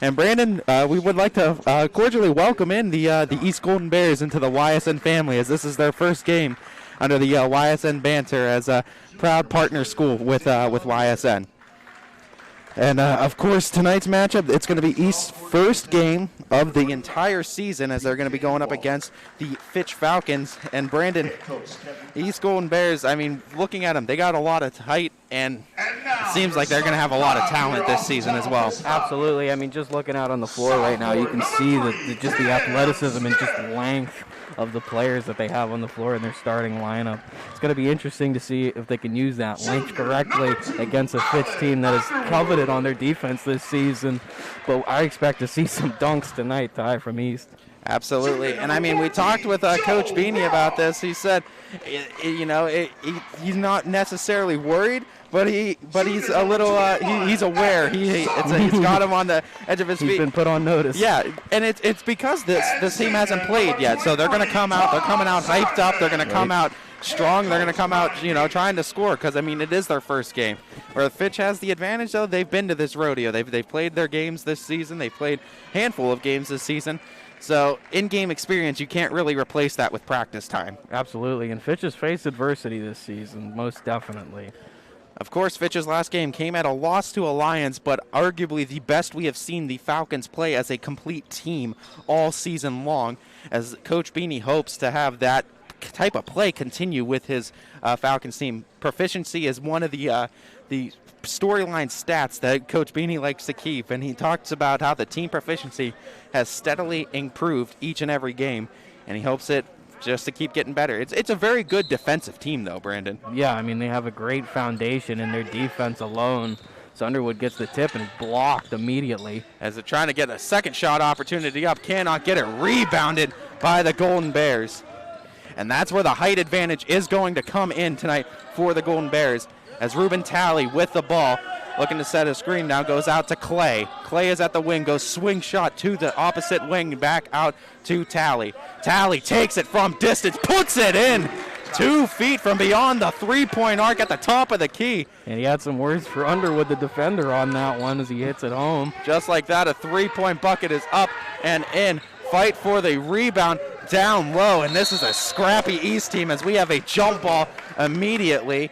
And Brandon, we would like to cordially welcome in the East Golden Bears into the YSN family, as this is their first game under the YSN banter as a proud partner school with YSN. And, of course, tonight's matchup, it's going to be East's first game of the entire season as they're going to be going up against the Fitch Falcons. And, Brandon, East Golden Bears, I mean, looking at them, they got a lot of height, and it seems like they're going to have a lot of talent this season as well. Absolutely. I mean, just looking out on the floor right now, you can see just the athleticism and just length of the players that they have on the floor in their starting lineup. It's going to be interesting to see if they can use that length correctly against a Fitch team that is coveted on their defense this season. But I expect to see some dunks tonight, Ty, from East. Absolutely. And, I mean, we talked with Coach Beanie about this. He said, he's not necessarily worried, but he's a little he's aware. He's got him on the edge of his feet. He's been put on notice. Yeah, and it's because this team hasn't played yet. So they're going to come out. They're coming out hyped up. They're going to come out strong. They're going to come out, trying to score because, I mean, it is their first game. Where Fitch has the advantage, though, they've been to this rodeo. They've played their games this season. They've played a handful of games this season. So in-game experience, you can't really replace that with practice time. Absolutely, and Fitch has faced adversity this season, most definitely. Of course, Fitch's last game came at a loss to Alliance, but arguably the best we have seen the Falcons play as a complete team all season long, as Coach Beanie hopes to have that type of play continue with his Falcons team. Proficiency is one of the storyline stats that Coach Beanie likes to keep, and he talks about how the team proficiency has steadily improved each and every game, and he hopes it just to keep getting better. It's a very good defensive team, though, Brandon. Yeah, I mean, they have a great foundation in their defense alone. So Underwood gets the tip and is blocked immediately. As they're trying to get a second shot opportunity up, cannot get it, rebounded by the Golden Bears. And that's where the height advantage is going to come in tonight for the Golden Bears. As Ruben Talley with the ball, looking to set a screen now, goes out to Clay. Clay is at the wing, goes swing shot to the opposite wing, back out to Talley. Talley takes it from distance, puts it in 2 feet from beyond the three-point arc at the top of the key. And he had some words for Underwood, the defender, on that one as he hits it home. Just like that, a three-point bucket is up and in. Fight for the rebound down low, and this is a scrappy East team as we have a jump ball immediately.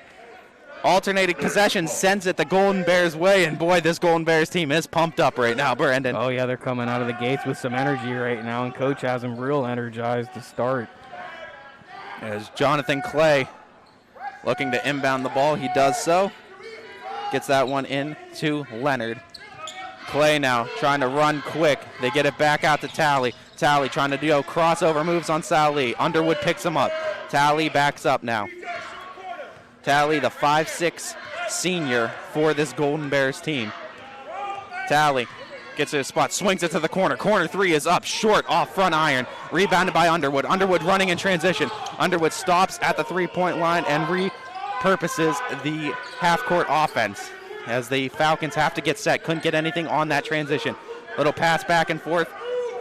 Alternating possession sends it the Golden Bears way, and boy, this Golden Bears team is pumped up right now, Brandon. Oh yeah, they're coming out of the gates with some energy right now, and Coach has them real energized to start. As Jonathan Clay looking to inbound the ball, he does so. Gets that one in to Leonard. Clay now trying to run quick. They get it back out to Talley. Talley trying to do crossover moves on Sally. Underwood picks him up. Talley backs up now. Talley, the 5'6" senior for this Golden Bears team. Talley gets to his spot, swings it to the corner. Corner three is up, short, off front iron. Rebounded by Underwood. Underwood running in transition. Underwood stops at the three-point line and repurposes the half-court offense as the Falcons have to get set. Couldn't get anything on that transition. Little pass back and forth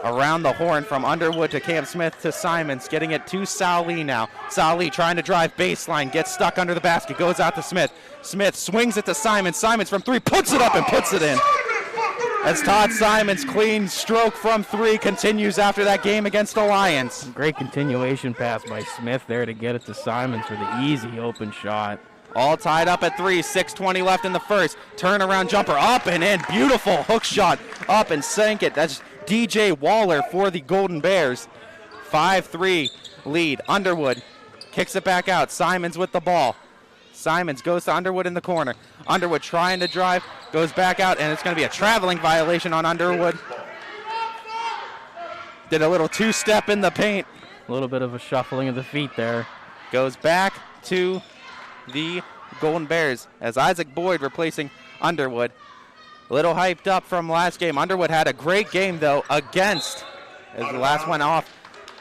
around the horn from Underwood to Cam Smith to Simons, getting it to Sally now. Sally trying to drive baseline, gets stuck under the basket, goes out to Smith. Smith swings it to Simons. Simons from three, puts it up and puts it in. As Todd Simons' clean stroke from three continues after that game against Alliance. Great continuation pass by Smith there to get it to Simons for the easy open shot. All tied up at 3, 6:20 left in the first. Turnaround jumper up and in. Beautiful hook shot up and sank it. That's DJ Waller for the Golden Bears. 5-3 lead. Underwood kicks it back out. Simons with the ball. Simons goes to Underwood in the corner. Underwood trying to drive, goes back out, and it's going to be a traveling violation on Underwood. Did a little two-step in the paint. A little bit of a shuffling of the feet there. Goes back to the Golden Bears as Isaac Boyd replacing Underwood. A little hyped up from last game. Underwood had a great game, though, against, as the last one off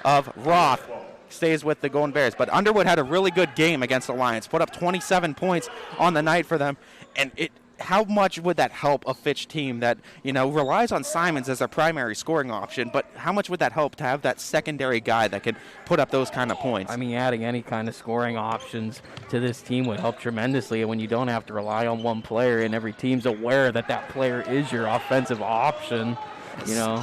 of Roth, stays with the Golden Bears. But Underwood had a really good game against Alliance, put up 27 points on the night for them, and it how much would that help a Fitch team that, relies on Simons as their primary scoring option, but how much would that help to have that secondary guy that could put up those kind of points? I mean, adding any kind of scoring options to this team would help tremendously, and when you don't have to rely on one player and every team's aware that that player is your offensive option,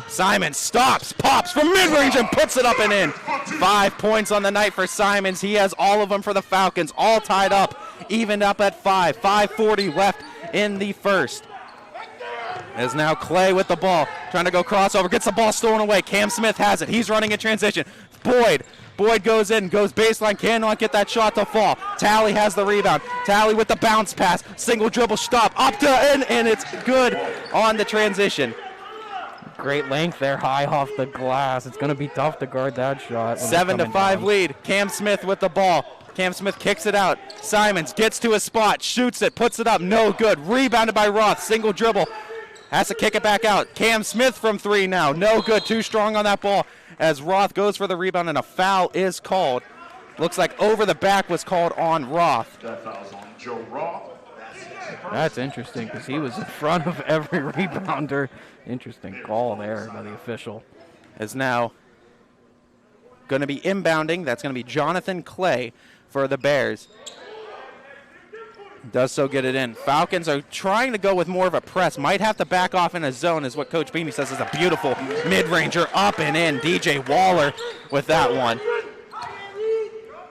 Simons stops, pops from mid-range and puts it up and in. 5 points on the night for Simons. He has all of them for the Falcons, all tied up, evened up at 5. 5:40 left in the first. As now Clay with the ball, trying to go crossover, gets the ball stolen away. Cam Smith has it. He's running in transition. Boyd goes in, goes baseline, cannot get that shot to fall. Talley has the rebound. Talley with the bounce pass, single dribble stop, up to in, and it's good on the transition. Great length there, high off the glass. It's going to be tough to guard that shot. 7-5 lead. Cam Smith with the ball. Cam Smith kicks it out. Simons gets to a spot, shoots it, puts it up, no good. Rebounded by Roth, single dribble. Has to kick it back out. Cam Smith from 3 now, no good. Too strong on that ball as Roth goes for the rebound and a foul is called. Looks like over the back was called on Roth. That foul's on Joe Roth. That's interesting because he was in front of every rebounder. Interesting call there by the official. Is now going to be inbounding. That's going to be Jonathan Clay for the Bears. Does so get it in. Falcons are trying to go with more of a press. Might have to back off in a zone is what Coach Beanie says is a beautiful mid-ranger up and in. DJ Waller with that one.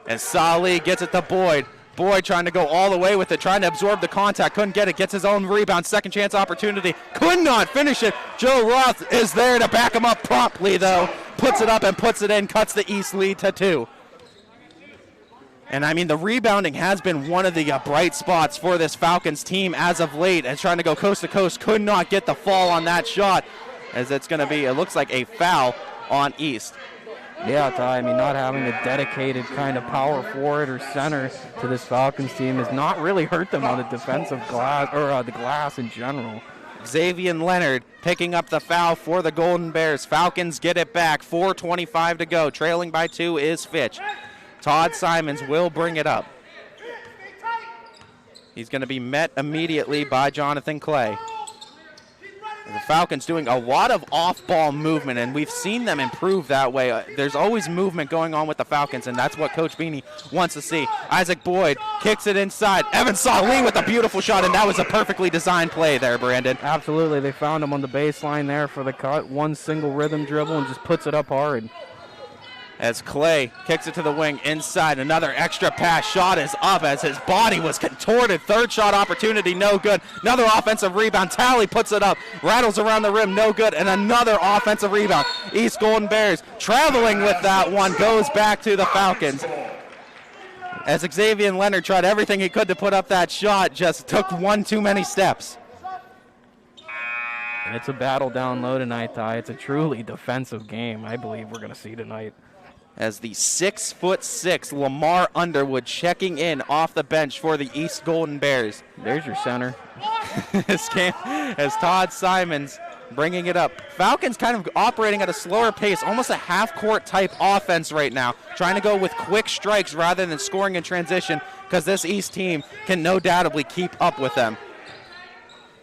And Salih gets it to Boyd. Boyd trying to go all the way with it, trying to absorb the contact. Couldn't get it. Gets his own rebound. Second chance opportunity. Could not finish it. Joe Roth is there to back him up promptly, though. Puts it up and puts it in. Cuts the East lead to 2. And, I mean, the rebounding has been one of the bright spots for this Falcons team as of late. As trying to go coast to coast. Could not get the fall on that shot. As it's going to be, it looks like a foul on East. Yeah, Ty, I mean, not having a dedicated kind of power forward or center to this Falcons team has not really hurt them on the defensive glass, or the glass in general. Xavier Leonard picking up the foul for the Golden Bears. Falcons get it back. 4:25 to go. Trailing by 2 is Fitch. Todd Simons will bring it up. He's going to be met immediately by Jonathan Clay. The Falcons doing a lot of off-ball movement, and we've seen them improve that way. There's always movement going on with the Falcons, and that's what Coach Beanie wants to see. Isaac Boyd kicks it inside. Evan Salih with a beautiful shot, and that was a perfectly designed play there, Brandon. Absolutely. They found him on the baseline there for the cut. One single rhythm dribble and just puts it up hard. As Clay kicks it to the wing inside. Another extra pass. Shot is up as his body was contorted. Third shot opportunity, no good. Another offensive rebound. Talley puts it up. Rattles around the rim, no good. And another offensive rebound. East Golden Bears traveling with that one. Goes back to the Falcons. As Xavier Leonard tried everything he could to put up that shot, just took one too many steps. And it's a battle down low tonight, Ty. It's a truly defensive game, I believe we're going to see tonight. As the 6'6" Lamar Underwood checking in off the bench for the East Golden Bears. There's your center. as Todd Simons bringing it up. Falcons kind of operating at a slower pace, almost a half-court type offense right now, trying to go with quick strikes rather than scoring in transition because this East team can no doubtably keep up with them.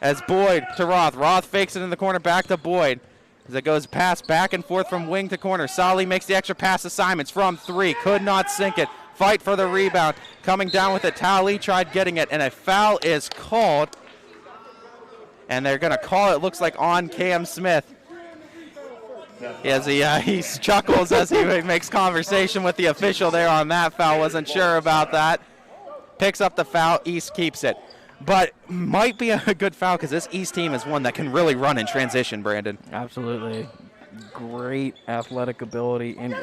As Boyd to Roth. Roth fakes it in the corner, back to Boyd. As it goes past back and forth from wing to corner. Salih makes the extra pass to Simons from 3. Could not sink it. Fight for the rebound. Coming down with it. Talley tried getting it, and a foul is called. And they're going to call it, looks like, on Cam Smith. As he chuckles as he makes conversation with the official there on that foul. Wasn't sure about that. Picks up the foul. East keeps it. But might be a good foul because this East team is one that can really run in transition, Brandon. Absolutely. Great athletic ability and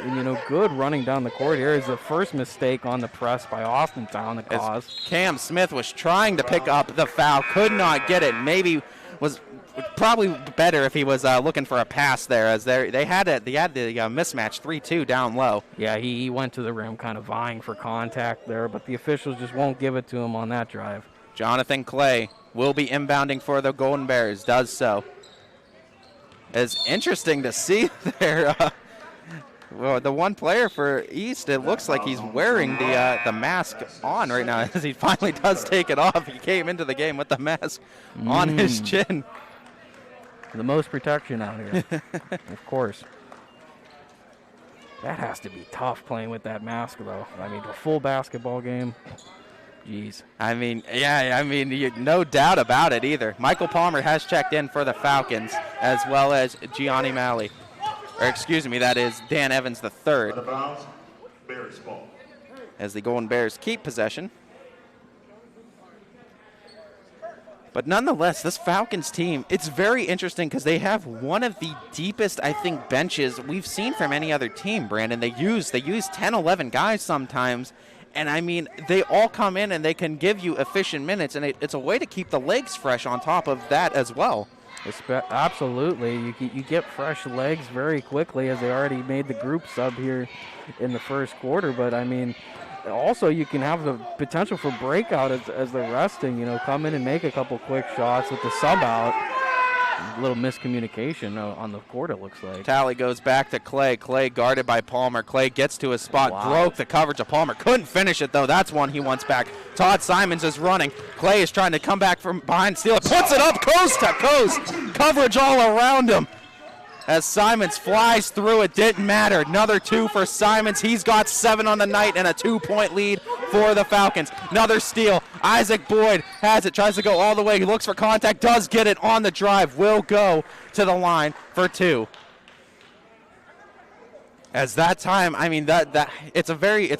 good running down the court here is the first mistake on the press by Austintown that caused. Cam Smith was trying to pick up the foul, could not get it. Maybe was probably better if he was looking for a pass there, as they had the mismatch 3-2 down low. Yeah, he went to the rim kind of vying for contact there, but the officials just won't give it to him on that drive. Jonathan Clay will be inbounding for the Golden Bears, does so. It's interesting to see there. Well, the one player for East, it looks like he's wearing the mask on right now as he finally does take it off. He came into the game with the mask on his chin. The most protection out here, of course. That has to be tough playing with that mask, though. I mean, a full basketball game. Jeez. I mean, no doubt about it either. Michael Palmer has checked in for the Falcons, as well as Gianni Malley. Or excuse me, that is Dan Evans III. As the Golden Bears keep possession. But nonetheless, this Falcons team, it's very interesting because they have one of the deepest, I think, benches we've seen from any other team, Brandon. They use 10, 11 guys sometimes. And, I mean, they all come in and they can give you efficient minutes, and it's a way to keep the legs fresh on top of that as well. Absolutely. You get fresh legs very quickly, as they already made the group sub here in the first quarter. But, I mean, also you can have the potential for breakout as they're resting, come in and make a couple quick shots with the sub out. A little miscommunication on the court, it looks like. Talley goes back to Clay. Clay guarded by Palmer. Clay gets to his spot, broke the coverage of Palmer. Couldn't finish it, though. That's one he wants back. Todd Simons is running. Clay is trying to come back from behind, steal it, puts it up coast to coast. Coverage all around him. As Simons flies through, it didn't matter. Another 2 for Simons. He's got 7 on the night and a 2-point lead for the Falcons. Another steal. Isaac Boyd has it, tries to go all the way. He looks for contact, does get it on the drive. Will go to the line for 2. As that time, I mean, it's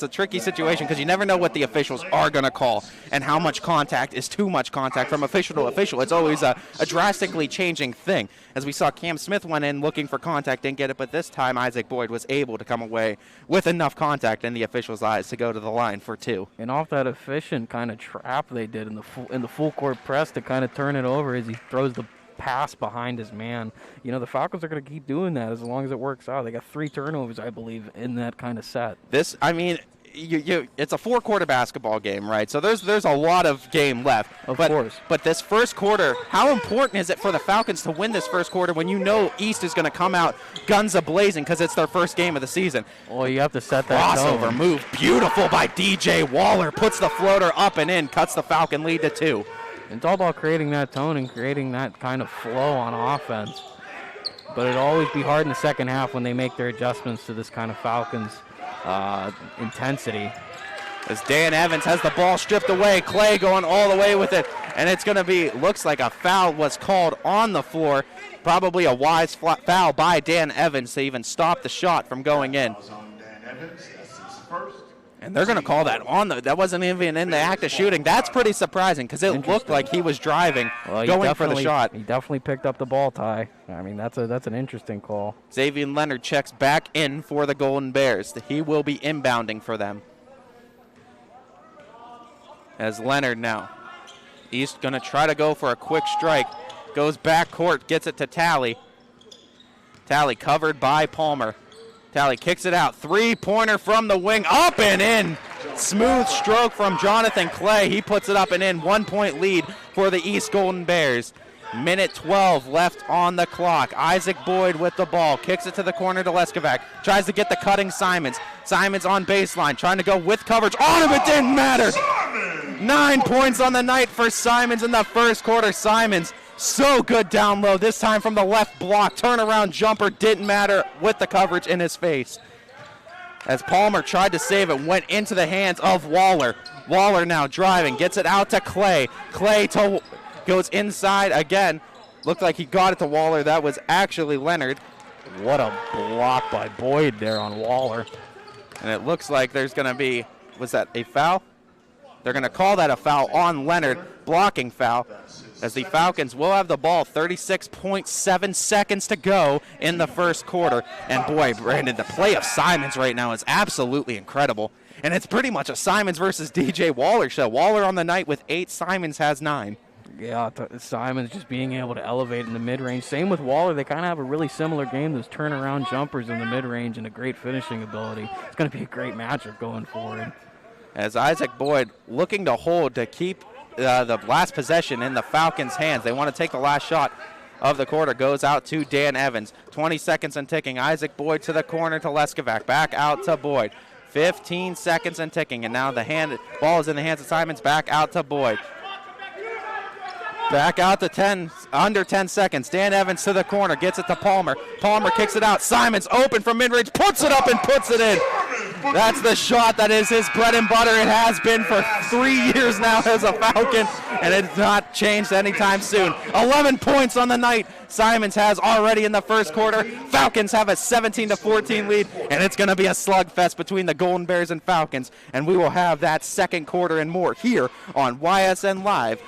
a tricky situation because you never know what the officials are going to call and how much contact is too much contact from official to official. It's always a drastically changing thing. As we saw, Cam Smith went in looking for contact, didn't get it, but this time Isaac Boyd was able to come away with enough contact in the officials' eyes to go to the line for 2. And off that efficient kind of trap they did in the full court press to kind of turn it over as he throws the pass behind his man. The Falcons are going to keep doing that as long as it works out. They got 3 turnovers, I believe, in that kind of set. It's a 4-quarter basketball game, right? So there's a lot of game left. Of course. But this first quarter, how important is it for the Falcons to win this first quarter when you know East is going to come out guns a-blazing because it's their first game of the season? Well, you have to set that crossover tone. Move, beautiful by DJ Waller, puts the floater up and in, cuts the Falcon lead to 2. It's all about creating that tone and creating that kind of flow on offense. But it'll always be hard in the second half when they make their adjustments to this kind of Falcons intensity. As Dan Evans has the ball stripped away, Clay going all the way with it, and it's going to be, looks like a foul was called on the floor. Probably a wise foul by Dan Evans to even stop the shot from going in. And they're going to call that that wasn't even in the act of shooting. That's pretty surprising because it looked like he was driving, going for the shot. He definitely picked up the ball, Ty. I mean, that's an interesting call. Xavier Leonard checks back in for the Golden Bears. He will be inbounding for them. As Leonard now. East going to try to go for a quick strike. Goes back court, gets it to Talley. Talley covered by Palmer. Talley kicks it out. 3-pointer from the wing. Up and in. Smooth stroke from Jonathan Clay. He puts it up and in. 1-point lead for the East Golden Bears. Minute 12 left on the clock. Isaac Boyd with the ball. Kicks it to the corner to Leskovac. Tries to get the cutting Simons. Simons on baseline. Trying to go with coverage. On him. It didn't matter. 9 points on the night for Simons in the first quarter. Simons so good down low. This time from the left block. Turnaround jumper. Didn't matter with the coverage in his face. As Palmer tried to save it, went into the hands of Waller. Waller now driving. Gets it out to Clay. Clay goes inside again. Looked like he got it to Waller. That was actually Leonard. What a block by Boyd there on Waller. And it looks like there's going to be, was that a foul? They're going to call that a foul on Leonard. Blocking foul. As the Falcons will have the ball, 36.7 seconds to go in the first quarter. And boy, Brandon, the play of Simons right now is absolutely incredible. And it's pretty much a Simons versus DJ Waller show. Waller on the night with 8, Simons has 9. Yeah, Simons just being able to elevate in the mid-range. Same with Waller. They kind of have a really similar game, those turnaround jumpers in the mid-range and a great finishing ability. It's going to be a great matchup going forward. As Isaac Boyd looking to hold to keep the last possession in the Falcons' hands. They want to take the last shot. of the quarter goes out to Dan Evans. 20 seconds and ticking. Isaac Boyd to the corner to Leskovac. Back out to Boyd. 15 seconds and ticking, and now the ball is in the hands of Simons. Back out to Boyd. Back out to under 10 seconds. Dan Evans to the corner, gets it to Palmer. Palmer kicks it out. Simons open from mid-range, puts it up and puts it in. That's the shot that is his bread and butter. It has been for 3 years now as a Falcon, and it's not changed anytime soon. 11 points on the night Simons has already in the first quarter. Falcons have a 17-14 lead, and it's going to be a slugfest between the Golden Bears and Falcons, and we will have that second quarter and more here on ysnlive.com.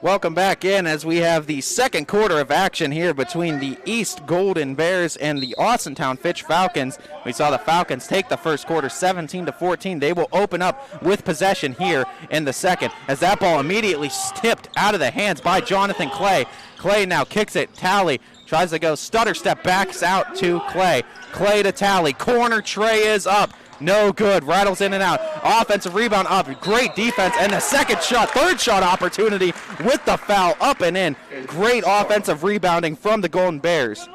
Welcome back in as we have the second quarter of action here between the East Golden Bears and the Austintown Fitch Falcons. We saw the Falcons take the first quarter 17-14. They will open up with possession here in the second as that ball immediately tipped out of the hands by Jonathan Clay. Clay now kicks it. Talley tries to go stutter step, backs out to Clay. Clay to Talley. Corner tray is up. No good. Rattles in and out. Offensive rebound up. Great defense. And the third shot opportunity with the foul up and in. Great offensive rebounding from the Golden Bears.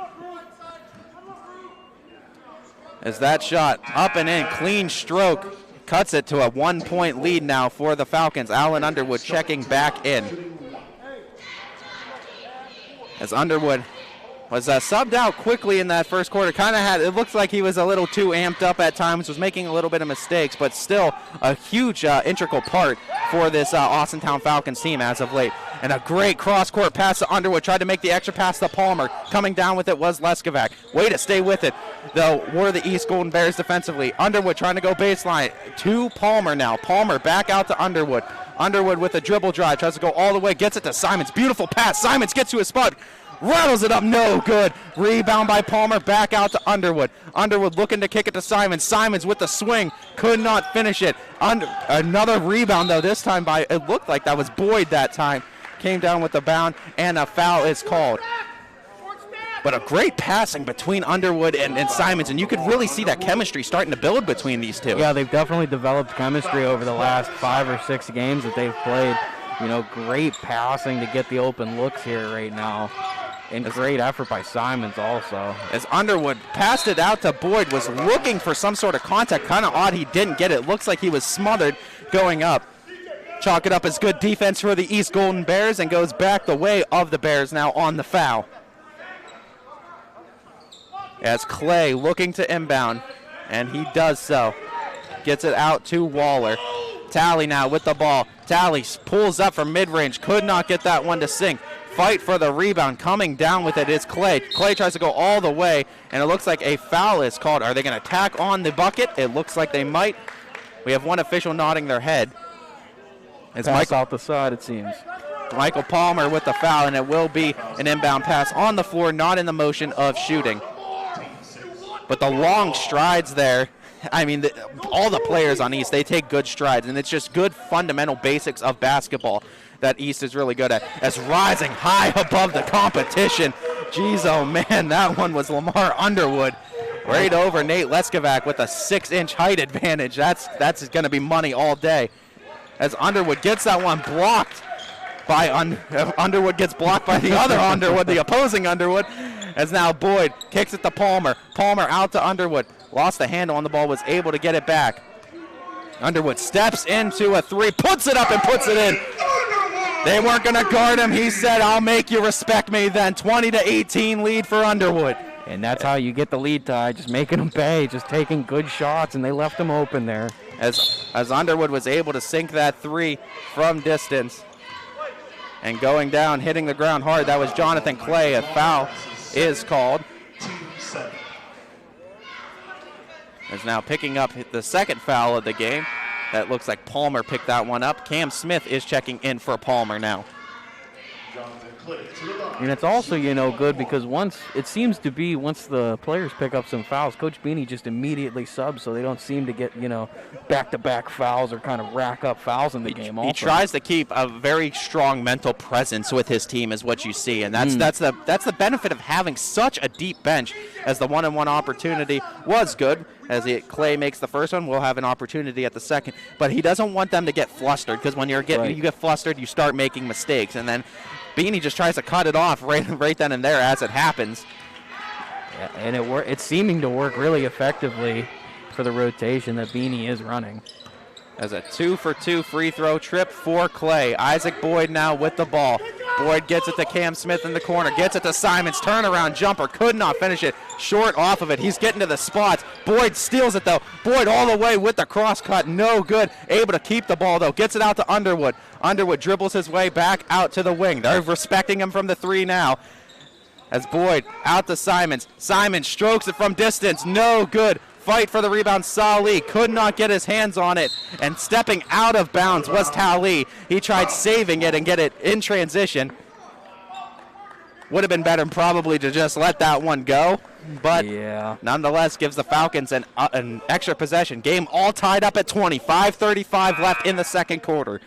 As that shot up and in, clean stroke, cuts it to a 1-point lead now for the Falcons. Alan Underwood checking back in. As Underwood was subbed out quickly in that first quarter. It looks like he was a little too amped up at times, was making a little bit of mistakes, but still a huge integral part for this Austintown Falcons team as of late. And a great cross-court pass to Underwood. Tried to make the extra pass to Palmer. Coming down with it was Leskovac. Way to stay with it, though, were the East Golden Bears defensively. Underwood trying to go baseline to Palmer now. Palmer back out to Underwood. Underwood with a dribble drive. Tries to go all the way. Gets it to Simons. Beautiful pass. Simons gets to his spot. Rattles it up, no good. Rebound by Palmer, back out to Underwood. Underwood looking to kick it to Simons. Simons with the swing, could not finish it. Another rebound, though, this time by, it looked like that was Boyd that time. Came down with the bound, and a foul is called. But a great passing between Underwood and Simons, and you could really see that chemistry starting to build between these two. Yeah, they've definitely developed chemistry over the last 5 or 6 games that they've played. You know, great passing to get the open looks here right now. And great effort by Simons also. As Underwood passed it out to Boyd, was looking for some sort of contact. Kind of odd he didn't get it. Looks like he was smothered going up. Chalk it up as good defense for the East Golden Bears and goes back the way of the Bears now on the foul. As Clay looking to inbound, and he does so. Gets it out to Waller. Talley now with the ball. Talley pulls up from mid-range. Could not get that one to sink. Fight for the rebound. Coming down with it is Clay. Clay tries to go all the way, and it looks like a foul is called. Are they going to tack on the bucket? It looks like they might. We have one official nodding their head. It's Michael out the side, it seems. Michael Palmer with the foul, and it will be an inbound pass on the floor, not in the motion of shooting. But the long strides there, I mean, all the players on East, they take good strides, and it's just good fundamental basics of basketball that East is really good at. As rising high above the competition. Jeez, oh man, that one was Lamar Underwood. Right over Nate Leskovac with a 6-inch height advantage. That's going to be money all day. As Underwood gets that one blocked by Underwood gets blocked by the other Underwood, the opposing Underwood. As now Boyd kicks it to Palmer. Palmer out to Underwood. Lost the handle on the ball, was able to get it back. Underwood steps into a three, puts it up and puts it in. They weren't going to guard him. He said, I'll make you respect me then. 20-18 lead for Underwood. And that's how you get the lead tie, just making them pay, just taking good shots, and they left them open there. As Underwood was able to sink that three from distance and going down, hitting the ground hard, that was Jonathan Clay. A foul is called. Is now picking up the second foul of the game. That looks like Palmer picked that one up. Cam Smith is checking in for Palmer now. And it's also, good because once the players pick up some fouls, Coach Beanie just immediately subs so they don't seem to get, back-to-back fouls or kind of rack up fouls in the game also. He tries to keep a very strong mental presence with his team is what you see, and that's the benefit of having such a deep bench, as the one-on-one opportunity was good. As Clay makes the first one, we'll have an opportunity at the second. But he doesn't want them to get flustered, because when you get flustered, you start making mistakes. And then Beanie just tries to cut it off right then and there as it happens. Yeah, and it's seeming to work really effectively for the rotation that Beanie is running. As a 2-for-2 free throw trip for Clay. Isaac Boyd now with the ball. Boyd gets it to Cam Smith in the corner, gets it to Simons, turnaround jumper, could not finish it, short off of it. He's getting to the spots. Boyd steals it though. Boyd all the way with the cross cut, no good. Able to keep the ball though, gets it out to Underwood. Underwood dribbles his way back out to the wing. They're respecting him from the three now. As Boyd out to Simons. Simons strokes it from distance, no good. Fight for the rebound, Salih could not get his hands on it, and stepping out of bounds was Tali. He tried saving it and get it in transition. Would have been better probably to just let that one go, but nonetheless gives the Falcons an extra possession. Game all tied up at 20, 5:35 left in the second quarter.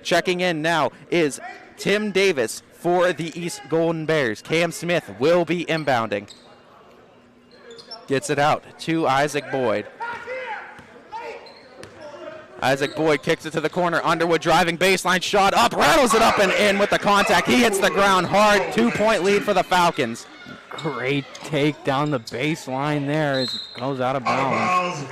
Checking in now is Tim Davis for the East Golden Bears. Cam Smith will be inbounding. Gets it out to Isaac Boyd. Isaac Boyd kicks it to the corner. Underwood driving baseline shot up, rattles it up and in with the contact. He hits the ground hard. 2-point lead for the Falcons. Great take down the baseline there as it goes out of bounds.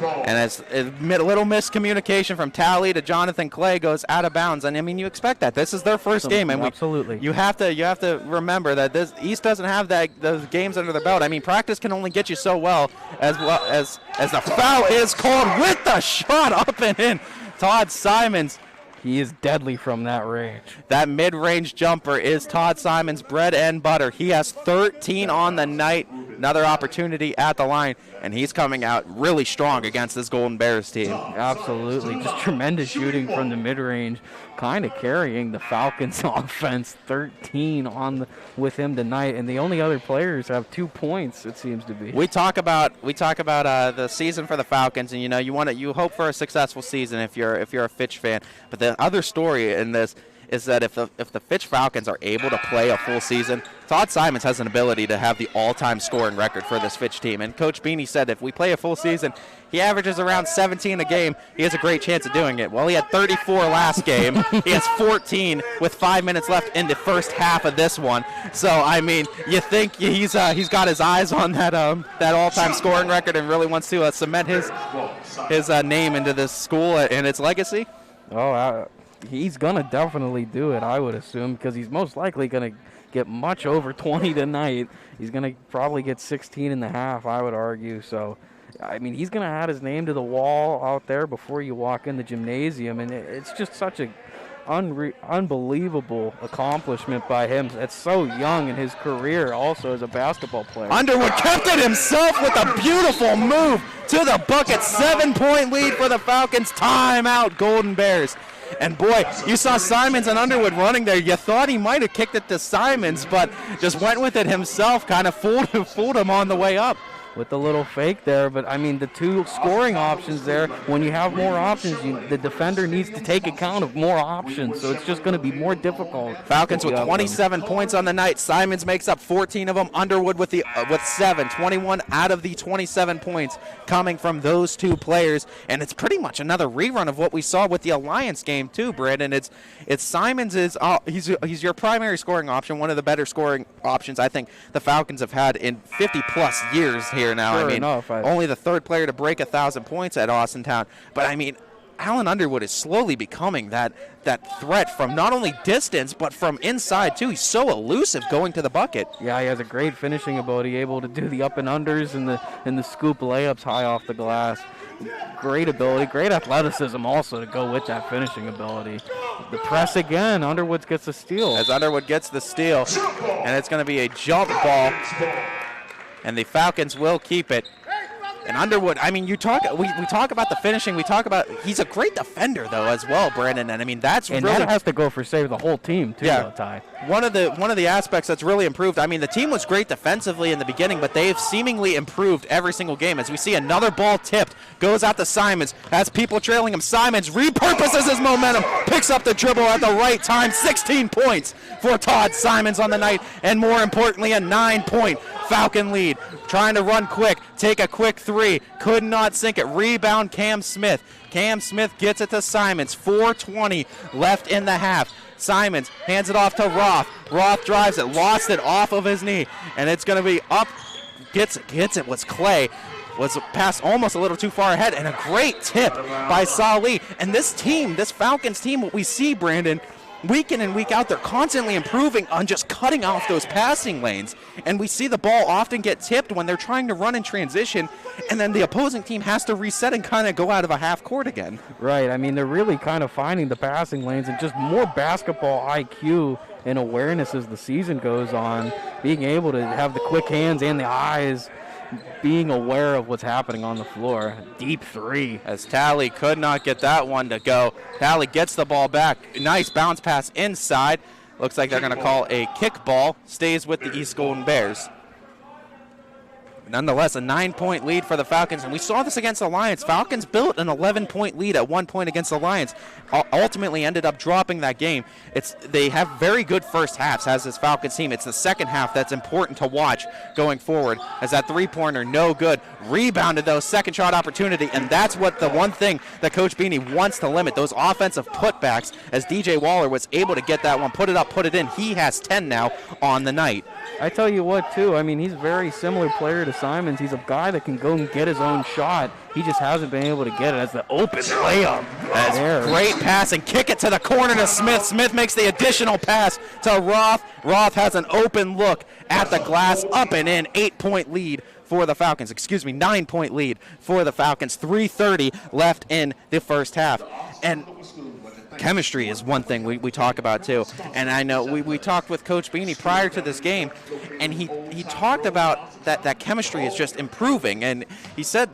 And as a little miscommunication from Tally to Jonathan Clay goes out of bounds. And I mean, you expect that. This is their first game, and absolutely. You have to remember that this East doesn't have those games under their belt. I mean, practice can only get you so well as the foul is called with the shot up and in. Todd Simons. He is deadly from that range. That mid-range jumper is Todd Simons' bread and butter. He has 13 on the night. Another opportunity at the line, and he's coming out really strong against this Golden Bears team. Absolutely. Just tremendous shooting from the mid-range, kind of carrying the Falcons' offense. 13 with him tonight, and the only other players have 2 points, it seems to be. We talk about the season for the Falcons, and you hope for a successful season if you're a Fitch fan. But the other story in this is that if the Fitch Falcons are able to play a full season, Todd Simons has an ability to have the all-time scoring record for this Fitch team. And Coach Beanie said if we play a full season, he averages around 17 a game. He has a great chance of doing it. Well, he had 34 last game. He has 14 with 5 minutes left in the first half of this one. So, I mean, you think he's got his eyes on that all-time scoring record and really wants to cement his name into this school and its legacy? He's going to definitely do it, I would assume, because he's most likely going to get much over 20 tonight. He's going to probably get 16 and a half, I would argue. So, I mean, he's going to add his name to the wall out there before you walk in the gymnasium, and it's just such a unbelievable accomplishment by him. It's so young in his career also as a basketball player. Underwood kept it himself with a beautiful move to the bucket. 7-point lead for the Falcons. Timeout, Golden Bears. And boy, you saw Simons and Underwood running there. You thought he might have kicked it to Simons, but just went with it himself, kind of fooled him on the way up. With the little fake there, but I mean the two scoring options there, when you have more options, the defender needs to take account of more options, so it's just going to be more difficult. Falcons with 27 points on the night. Simons makes up 14 of them. Underwood with 7, 21 out of the 27 points coming from those two players, and it's pretty much another rerun of what we saw with the Alliance game too, Brandon. It's Simons he's your primary scoring option, one of the better scoring options I think the Falcons have had in 50 plus years here now. Sure I mean, only the third player to break 1,000 points at Austintown. But I mean, Allen Underwood is slowly becoming that threat from not only distance but from inside too. He's so elusive going to the bucket. Yeah, he has a great finishing ability, able to do the up and unders and the scoop layups high off the glass. Great ability, great athleticism also to go with that finishing ability. The press again, Underwood gets the steal. As Underwood gets the steal, and it's going to be a jump ball, and the Falcons will keep it. And Underwood, I mean, we talk about the finishing. We talk about he's a great defender though as well, Brandon. And I mean that's and really that has to go for save the whole team too. Yeah, though, Ty. One of the aspects that's really improved. I mean, the team was great defensively in the beginning, but they've seemingly improved every single game. As we see another ball tipped, goes out to Simons, has people trailing him. Simons repurposes his momentum, picks up the dribble at the right time. 16 points for Todd Simons on the night, and more importantly, a 9-point Falcon lead. Trying to run quick, take a quick three, could not sink it. Rebound Cam Smith. Cam Smith gets it to Simons. 4:20 left in the half. Simons hands it off to Roth. Roth drives it, lost it off of his knee, and it's going to be up. Gets it was Clay. Was passed almost a little too far ahead, and a great tip by Salih. And this team, this Falcons team, what we see, Brandon, week in and week out, they're constantly improving on just cutting off those passing lanes. And we see the ball often get tipped when they're trying to run in transition, and then the opposing team has to reset and kind of go out of a half court again. Right. I mean, they're really kind of finding the passing lanes and just more basketball IQ and awareness as the season goes on, being able to have the quick hands and the eyes, being aware of what's happening on the floor. Deep three. As Talley could not get that one to go. Talley gets the ball back. Nice bounce pass inside. Looks like they're going to call a kick ball. Stays with the East Golden Bears. Nonetheless, a 9-point lead for the Falcons, and we saw this against the Lions. Falcons built an 11-point lead at one point against the Lions. Ultimately ended up dropping that game. They have very good first halves as this Falcons team. It's the second half that's important to watch going forward, as that three-pointer, no good. Rebounded, though, second shot opportunity, and that's what the one thing that Coach Beanie wants to limit, those offensive putbacks, as DJ Waller was able to get that one, put it up, put it in. He has 10 now on the night. I tell you what, too, I mean, he's a very similar player to Simons. He's a guy that can go and get his own shot. He just hasn't been able to get it as the open layup. That's great pass, and kick it to the corner to Smith. Smith makes the additional pass to Roth. Roth has an open look at the glass, up and in. 8-point lead for the Falcons. 9-point lead for the Falcons. 3:30 left in the first half. And chemistry is one thing we talk about too, and I know we talked with Coach Beanie prior to this game, and he talked about that chemistry is just improving, and he said,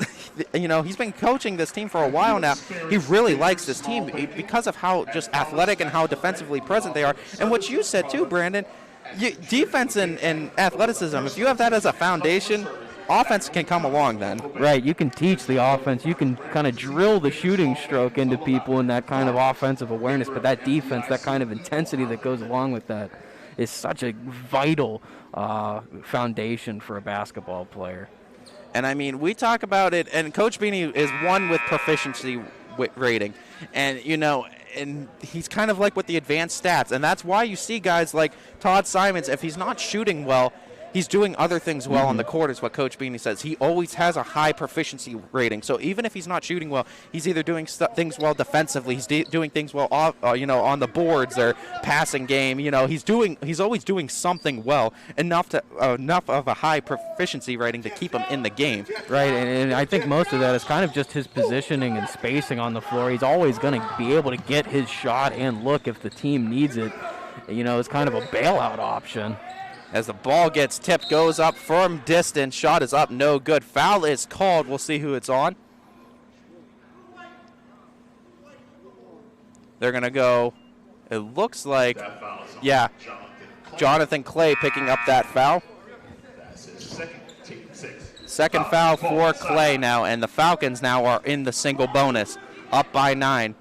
he's been coaching this team for a while now. He really likes this team because of how just athletic and how defensively present they are, and what you said too, Brandon, defense and athleticism, if you have that as a foundation, offense can come along then. Right, you can teach the offense. You can kind of drill the shooting stroke into people in that kind of offensive awareness, but that defense, that kind of intensity that goes along with that is such a vital foundation for a basketball player. And I mean, we talk about it, and Coach Beanie is one with proficiency rating. And, and he's kind of like with the advanced stats, and that's why you see guys like Todd Simons, if he's not shooting well, he's doing other things well on the court, is what Coach Beanie says. He always has a high proficiency rating. So even if he's not shooting well, he's either doing things well defensively, he's doing things well, on the boards or passing game. He's always doing something well, enough of a high proficiency rating to keep him in the game. Right, and I think most of that is kind of just his positioning and spacing on the floor. He's always going to be able to get his shot and look if the team needs it. It's kind of a bailout option. As the ball gets tipped, goes up from distance. Shot is up, no good. Foul is called. We'll see who it's on. They're going to go, it looks like, Jonathan Clay picking up that foul. Second foul for Clay now, and the Falcons now are in the single bonus, up by 9.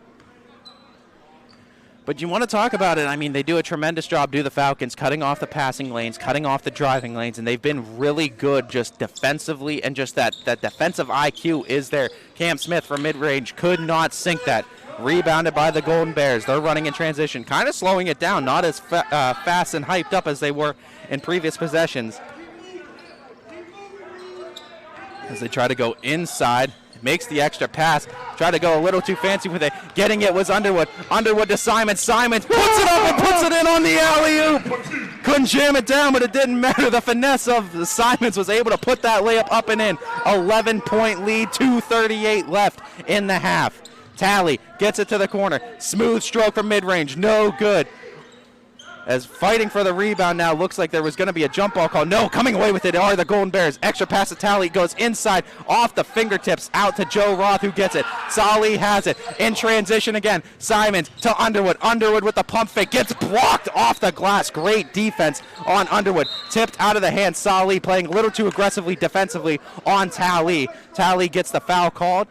But you want to talk about it, I mean, they do a tremendous job, the Falcons, cutting off the passing lanes, cutting off the driving lanes, and they've been really good just defensively, and just that defensive IQ is there. Cam Smith from mid-range could not sink that. Rebounded by the Golden Bears. They're running in transition, kind of slowing it down, not as fast and hyped up as they were in previous possessions. As they try to go inside, makes the extra pass. Tried to go a little too fancy with it. Getting it was Underwood. Underwood to Simons. Simons puts it up and puts it in on the alley-oop. Couldn't jam it down, but it didn't matter. The finesse of Simons was able to put that layup up and in. 11-point lead, 2:38 left in the half. Talley gets it to the corner. Smooth stroke from mid-range. No good. As fighting for the rebound now, looks like there was going to be a jump ball call. No, coming away with it are the Golden Bears. Extra pass to Talley, goes inside, off the fingertips, out to Joe Roth, who gets it. Salih has it, in transition again. Simons to Underwood. Underwood with the pump fake, gets blocked off the glass. Great defense on Underwood. Tipped out of the hand. Salih playing a little too aggressively defensively on Talley. Talley gets the foul called.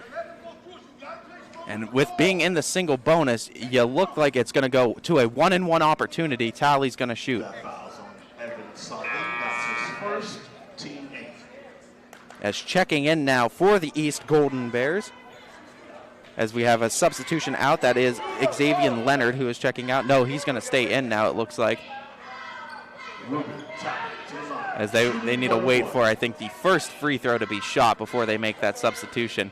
And with being in the single bonus, you look like it's going to go to a 1-and-1 opportunity. Talley's going to shoot. As checking in now for the East Golden Bears, as we have a substitution out, that is Xavier Leonard, who is checking out. No, he's going to stay in now, it looks like. As they need to wait for, I think, the first free throw to be shot before they make that substitution.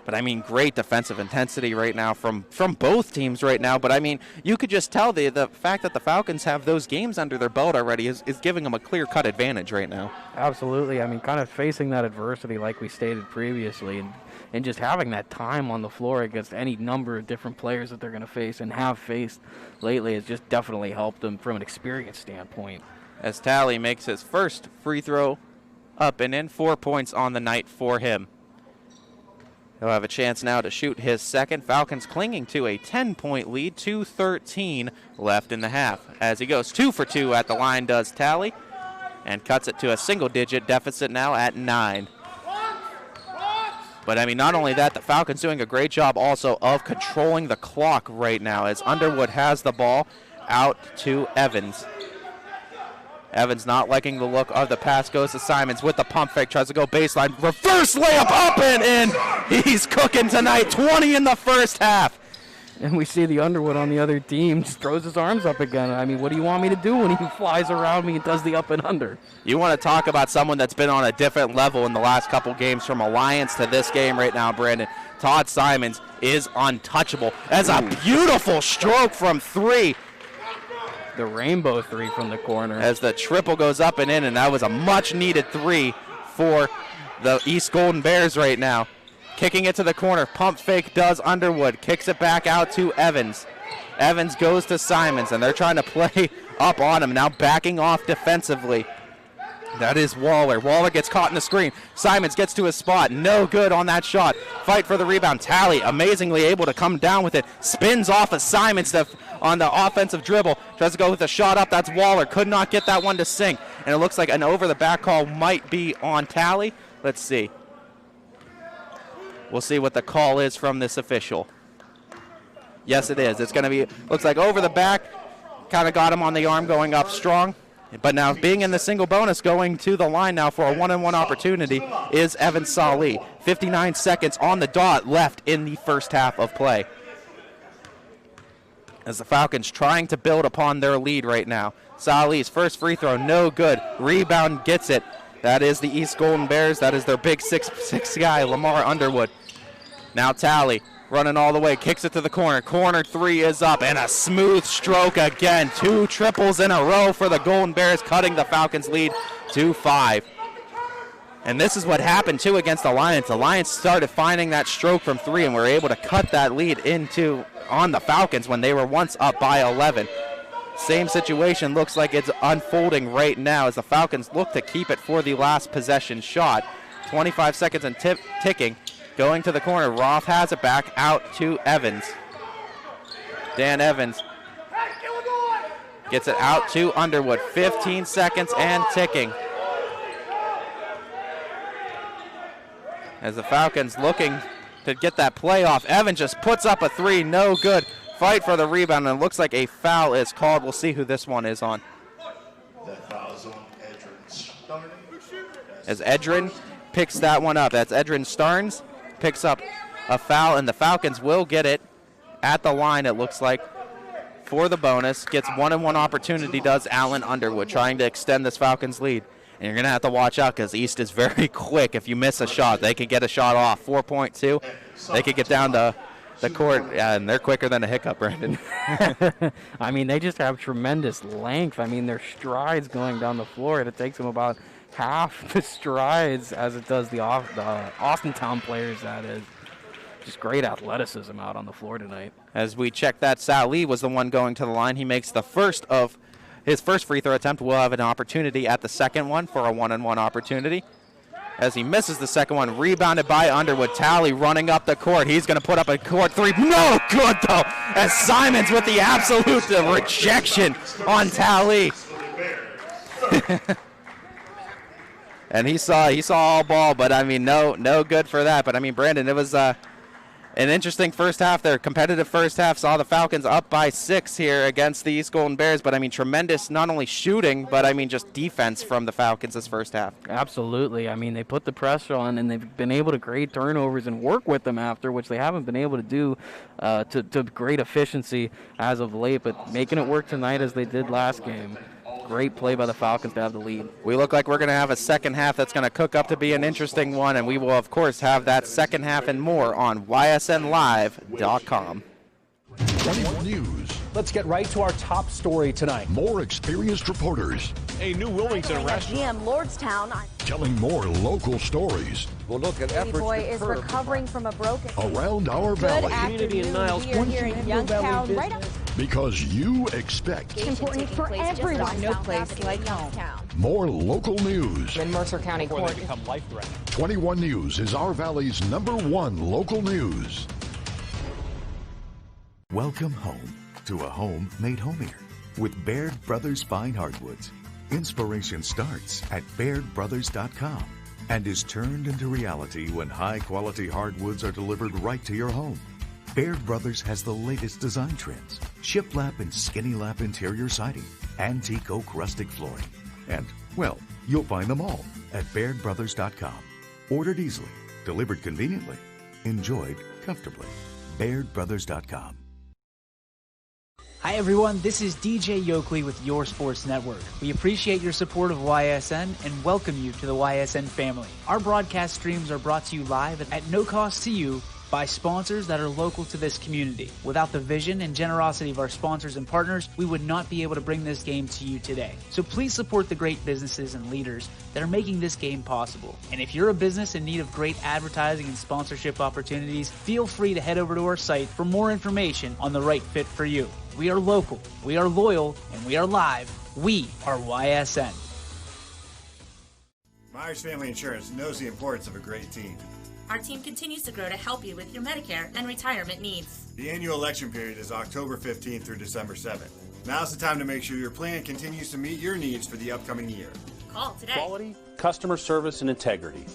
But, I mean, great defensive intensity right now from both teams right now. But, I mean, you could just tell the fact that the Falcons have those games under their belt already is giving them a clear-cut advantage right now. Absolutely. I mean, kind of facing that adversity like we stated previously and just having that time on the floor against any number of different players that they're going to face and have faced lately has just definitely helped them from an experience standpoint. As Talley makes his first free throw up and in, 4 points on the night for him. He'll have a chance now to shoot his second. Falcons clinging to a 10-point lead, 2:13 left in the half. As he goes 2 for 2 at the line, does Talley, and cuts it to a single-digit deficit now at 9. But, I mean, not only that, the Falcons doing a great job also of controlling the clock right now as Underwood has the ball out to Evans. Evans not liking the look of the pass, goes to Simons with the pump fake, tries to go baseline, reverse layup up and in. He's cooking tonight, 20 in the first half. And we see the Underwood on the other team just throws his arms up again. I mean, what do you want me to do when he flies around me and does the up and under? You want to talk about someone that's been on a different level in the last couple games from Alliance to this game right now, Brandon. Todd Simons is untouchable. That's a beautiful stroke from three. The rainbow three from the corner. As the triple goes up and in, and that was a much-needed three for the East Golden Bears right now. Kicking it to the corner. Pump fake does Underwood. Kicks it back out to Evans. Evans goes to Simons, and they're trying to play up on him. Now backing off defensively. That is Waller. Waller gets caught in the screen. Simons gets to his spot. No good on that shot. Fight for the rebound. Talley amazingly able to come down with it. Spins off of Simons on the offensive dribble. Tries to go with a shot up. That's Waller. Could not get that one to sink. And it looks like an over-the-back call might be on Talley. Let's see. We'll see what the call is from this official. Yes, it is. It's going to be, looks like over the back. Kind of got him on the arm going up strong. But now being in the single bonus, going to the line now for a 1-on-1 opportunity is Evan Salih. 59 seconds on the dot left in the first half of play. As the Falcons trying to build upon their lead right now. Salih's first free throw, no good. Rebound gets it. That is the East Golden Bears. That is their big 6'6" guy, Lamar Underwood. Now Talley running all the way, kicks it to the corner. Corner three is up, and a smooth stroke again. 2 triples in a row for the Golden Bears, cutting the Falcons' lead to 5. And this is what happened, too, against Alliance. Alliance started finding that stroke from 3 and were able to cut that lead on the Falcons when they were once up by 11. Same situation looks like it's unfolding right now as the Falcons look to keep it for the last possession shot. 25 seconds and ticking. Going to the corner, Roth has it back out to Evans. Dan Evans gets it out to Underwood. 15 seconds and ticking. As the Falcons looking to get that play off. Evans just puts up a 3, no good. Fight for the rebound, and it looks like a foul is called. We'll see who this one is on. That foul's on Edrin Starnes. As Edrin picks that one up. That's Edrin Starnes. Picks up a foul, and the Falcons will get it at the line, it looks like, for the bonus. Gets 1-on-1 opportunity, does Allen Underwood, trying to extend this Falcons lead. And you're going to have to watch out because East is very quick. If you miss a shot, they can get a shot off. 4.2, they could get down to the court, and they're quicker than a hiccup, Brandon. I mean, they just have tremendous length. I mean, their strides going down the floor, it takes them about half the strides as it does the Austintown players, that is. Just great athleticism out on the floor tonight. As we check that, Sal Lee was the one going to the line. He makes the first of his first free throw attempt. We'll have an opportunity at the second one for a one-on-one opportunity. As he misses the second one, rebounded by Underwood. Talley running up the court. He's going to put up a court three. No good, though, as Simons with the absolute rejection on Talley. And he saw all ball, but, I mean, no good for that. But, I mean, Brandon, it was an interesting first half there. Competitive first half. Saw the Falcons up by 6 here against the East Golden Bears. But, I mean, tremendous not only shooting, but, I mean, just defense from the Falcons this first half. Absolutely. I mean, they put the pressure on, and they've been able to create turnovers and work with them after, which they haven't been able to do to great efficiency as of late. But making it work tonight as they did last game. Great play by the Falcons to have the lead. We look like we're going to have a second half that's going to cook up to be an interesting one, and we will, of course, have that second half and more on ysnlive.com. 21 News. Let's get right to our top story tonight. More experienced reporters. A new Wilmington restaurant. GM Lordstown. Telling more local stories. We'll look at efforts boy is recovering from a broken. Around our valley. Community in Niles. We are here in Youngstown, right up. Because you expect. It's important for everyone. No place like home. More local news. In Mercer County Court. 21 News is our valley's #1 local news. Welcome home to a home made homier with Baird Brothers Fine Hardwoods. Inspiration starts at BairdBrothers.com and is turned into reality when high-quality hardwoods are delivered right to your home. Baird Brothers has the latest design trends, shiplap and skinny lap interior siding, antique oak rustic flooring, and, well, you'll find them all at BairdBrothers.com. Ordered easily, delivered conveniently, enjoyed comfortably. BairdBrothers.com. Hi everyone, this is DJ Yoakley with Your Sports Network. We appreciate your support of YSN and welcome you to the YSN family. Our broadcast streams are brought to you live at no cost to you by sponsors that are local to this community. Without the vision and generosity of our sponsors and partners, we would not be able to bring this game to you today. So please support the great businesses and leaders that are making this game possible. And if you're a business in need of great advertising and sponsorship opportunities, feel free to head over to our site for more information on the right fit for you. We are local, we are loyal, and we are live. We are YSN. Myers Family Insurance knows the importance of a great team. Our team continues to grow to help you with your Medicare and retirement needs. The annual election period is October 15th through December 7th. Now's the time to make sure your plan continues to meet your needs for the upcoming year. Call today. Quality, customer service, and integrity.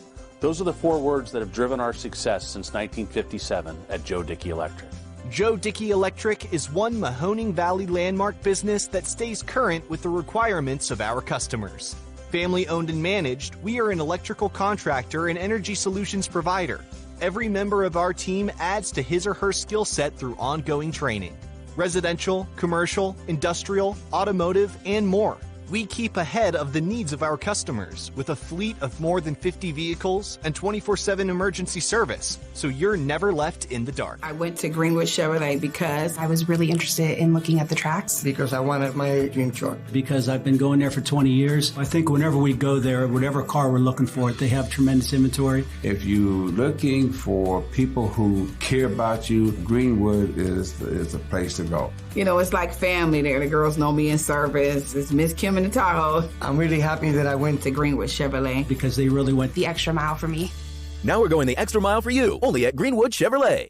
Those are the 4 words that have driven our success since 1957 at Joe Dickey Electric. Joe Dickey Electric is one Mahoning Valley landmark business that stays current with the requirements of our customers. Family owned and managed, we are an electrical contractor and energy solutions provider. Every member of our team adds to his or her skill set through ongoing training. Residential, commercial, industrial, automotive, and more. We keep ahead of the needs of our customers with a fleet of more than 50 vehicles and 24/7 emergency service, so you're never left in the dark. I went to Greenwood Chevrolet because I was really interested in looking at the tracks. Because I wanted my dream truck. Because I've been going there for 20 years. I think whenever we go there, whatever car we're looking for, they have tremendous inventory. If you're looking for people who care about you, Greenwood is the place to go. You know, it's like family there. The girls know me in service. It's Miss Kim in the Tahoe. I'm really happy that I went to Greenwood Chevrolet. Because they really went the extra mile for me. Now we're going the extra mile for you, only at Greenwood Chevrolet.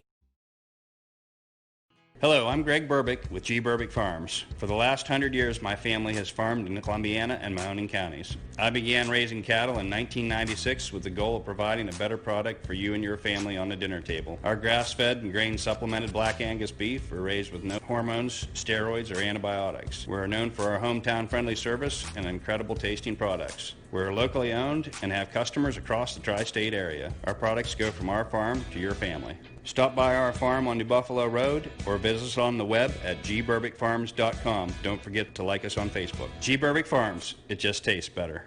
Hello, I'm Greg Burbick with G. Burbick Farms. For the last 100 years, my family has farmed in Columbiana and Mahoning counties. I began raising cattle in 1996 with the goal of providing a better product for you and your family on the dinner table. Our grass-fed and grain-supplemented Black Angus beef are raised with no hormones, steroids, or antibiotics. We're known for our hometown-friendly service and incredible tasting products. We're locally owned and have customers across the tri-state area. Our products go from our farm to your family. Stop by our farm on New Buffalo Road or visit us on the web at gburbickfarms.com. Don't forget to like us on Facebook. G. Burbick Farms, it just tastes better.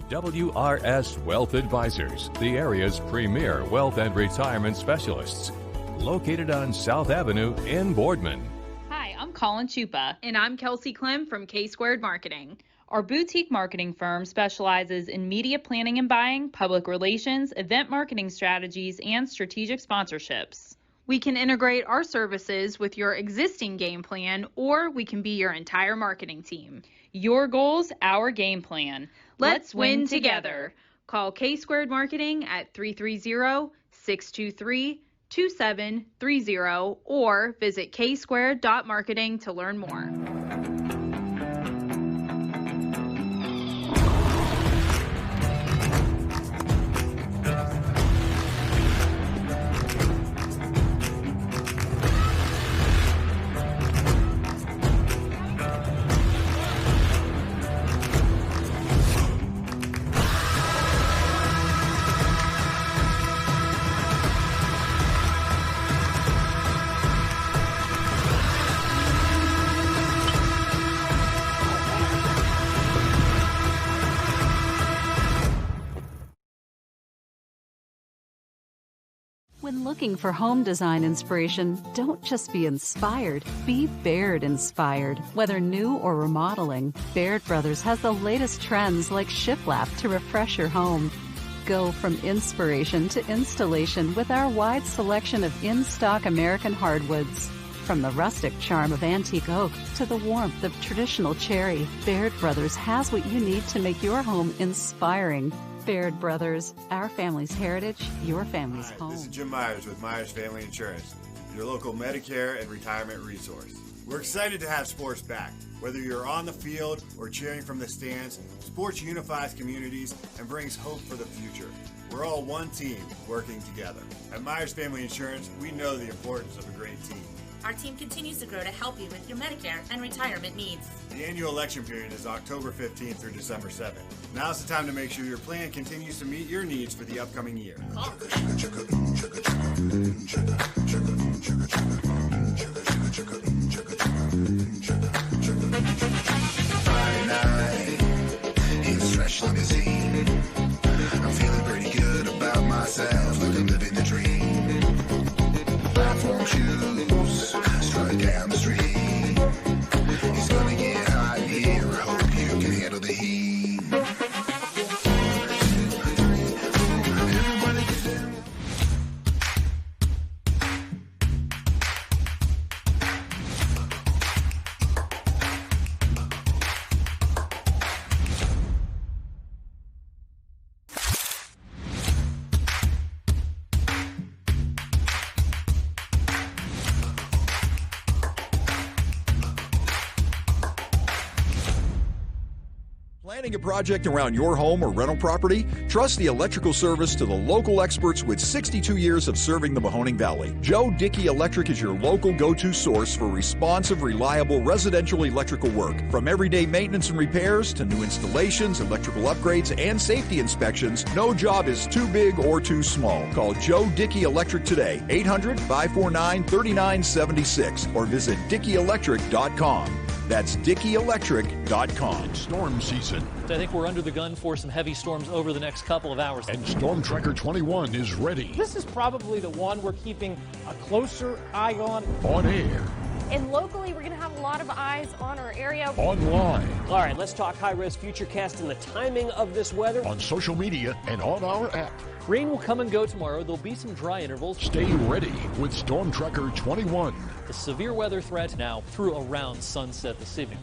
WRS Wealth Advisors, the area's premier wealth and retirement specialists. Located on South Avenue in Boardman. Hi, I'm Colin Chupa. And I'm Kelsey Clem from K-Squared Marketing. Our boutique marketing firm specializes in media planning and buying, public relations, event marketing strategies, and strategic sponsorships. We can integrate our services with your existing game plan, or we can be your entire marketing team. Your goals, our game plan. Let's win together. Call K-Squared Marketing at 330-623-2730 or visit ksquared.marketing to learn more. When looking for home design inspiration, don't just be inspired, be Baird inspired. Whether new or remodeling, Baird Brothers has the latest trends like shiplap to refresh your home. Go from inspiration to installation with our wide selection of in-stock American hardwoods. From the rustic charm of antique oak to the warmth of traditional cherry, Baird Brothers has what you need to make your home inspiring. Baird Brothers, our family's heritage, your family's home. This is Jim Myers with Myers Family Insurance, your local Medicare and retirement resource. We're excited to have sports back. Whether you're on the field or cheering from the stands, sports unifies communities and brings hope for the future. We're all one team working together. At Myers Family Insurance, we know the importance of a great team. Our team continues to grow to help you with your Medicare and retirement needs. The annual election period is October 15th through December 7th. Now's the time to make sure your plan continues to meet your needs for the upcoming year. Friday night, it's fresh limousine. I'm feeling pretty good about myself, like I'm living the dream. Platform shoes, strutting down the street. It's gonna get hot here, I hope you can handle the heat. Planning a project around your home or rental property? Trust the electrical service to the local experts with 62 years of serving the Mahoning Valley. Joe Dickey Electric is your local go-to source for responsive, reliable residential electrical work. From everyday maintenance and repairs to new installations, electrical upgrades, and safety inspections, no job is too big or too small. Call Joe Dickey Electric today, 800-549-3976, or visit DickeyElectric.com. That's DickeyElectric.com. Storm season. I think we're under the gun for some heavy storms over the next couple of hours. And Storm Tracker 21 is ready. This is probably the one we're keeping a closer eye on. On air. And locally, we're going to have a lot of eyes on our area. Online. All right, let's talk high-risk futurecast and the timing of this weather. On social media and on our app. Rain will come and go tomorrow. There'll be some dry intervals. Stay ready with Storm Tracker 21. The severe weather threat now through around sunset this evening.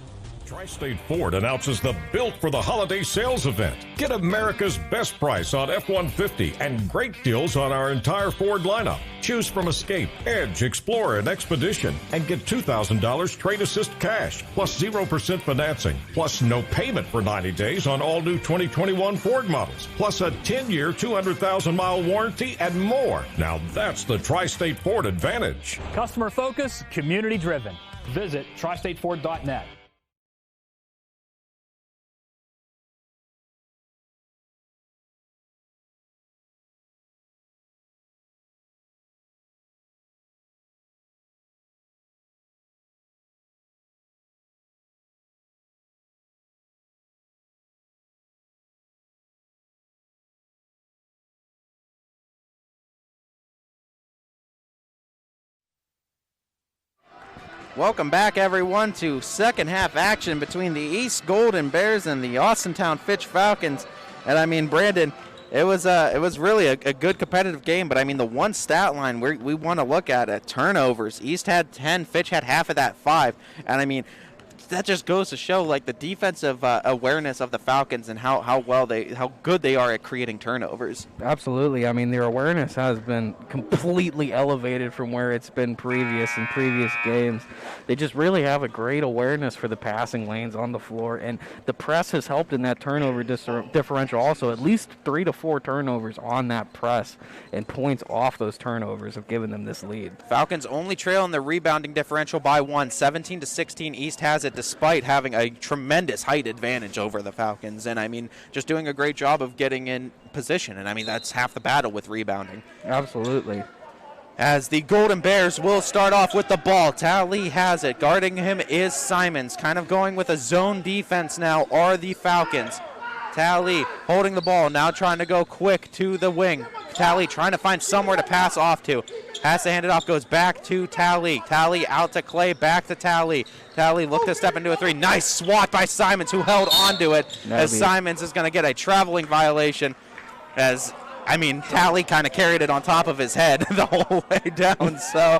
Tri-State Ford announces the Built for the Holiday sales event. Get America's best price on F-150 and great deals on our entire Ford lineup. Choose from Escape, Edge, Explorer, and Expedition and get $2,000 trade assist cash plus 0% financing plus no payment for 90 days on all new 2021 Ford models plus a 10-year, 200,000-mile warranty and more. Now that's the Tri-State Ford advantage. Customer focus, community driven. Visit tristateford.net. Welcome back, everyone, to second half action between the East Golden Bears and the Austintown Fitch Falcons. And I mean, Brandon, it was really a good competitive game. But I mean, the one stat line we want to look at turnovers. East had 10, Fitch had half of that, 5. And I mean, that just goes to show like the defensive awareness of the Falcons and how good they are at creating turnovers. Absolutely. I mean, their awareness has been completely elevated from where it's been in previous games. They just really have a great awareness for the passing lanes on the floor, and the press has helped in that turnover differential also. At least 3 to 4 turnovers on that press, and points off those turnovers have given them this lead. Falcons only trail in the rebounding differential by 1, 17-16. East has it despite having a tremendous height advantage over the Falcons. And I mean, just doing a great job of getting in position. And I mean, that's half the battle with rebounding. Absolutely. As the Golden Bears will start off with the ball. Tally has it. Guarding him is Simons. Kind of going with a zone defense now are the Falcons. Tally holding the ball, now trying to go quick to the wing. Tally trying to find somewhere to pass off to. Has to hand it off, goes back to Tally. Tally out to Clay, back to Tally. Tally looked to step into a 3. Nice swat by Simons, who held onto it. As Simons is going to get a traveling violation. As, I mean, Tally kind of carried it on top of his head the whole way down. So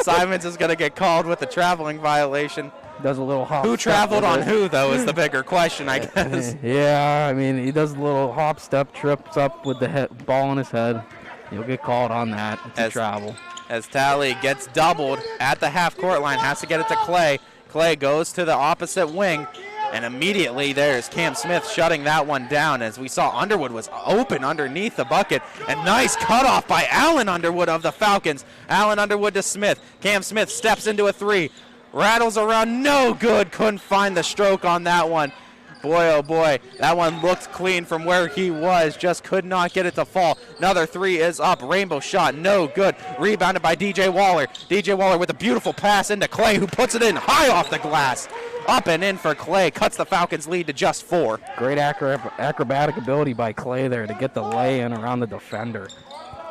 Simons is going to get called with a traveling violation. Does a little hop. Who traveled on who, though, is the bigger question, I guess. Yeah, I mean, he does a little hop step, trips up with the ball on his head. He'll get called on that. It's a travel. As Tally gets doubled at the half-court line, has to get it to Clay. Clay goes to the opposite wing, and immediately there's Cam Smith shutting that one down. As we saw, Underwood was open underneath the bucket. And nice cutoff by Allen Underwood of the Falcons. Allen Underwood to Smith. Cam Smith steps into a 3. Rattles around, no good. Couldn't find the stroke on that one. Boy, oh boy, that one looked clean from where he was. Just could not get it to fall. Another 3 is up. Rainbow shot, no good. Rebounded by DJ Waller. DJ Waller with a beautiful pass into Clay, who puts it in high off the glass. Up and in for Clay. Cuts the Falcons' lead to just 4. Great acrobatic ability by Clay there to get the lay-in around the defender.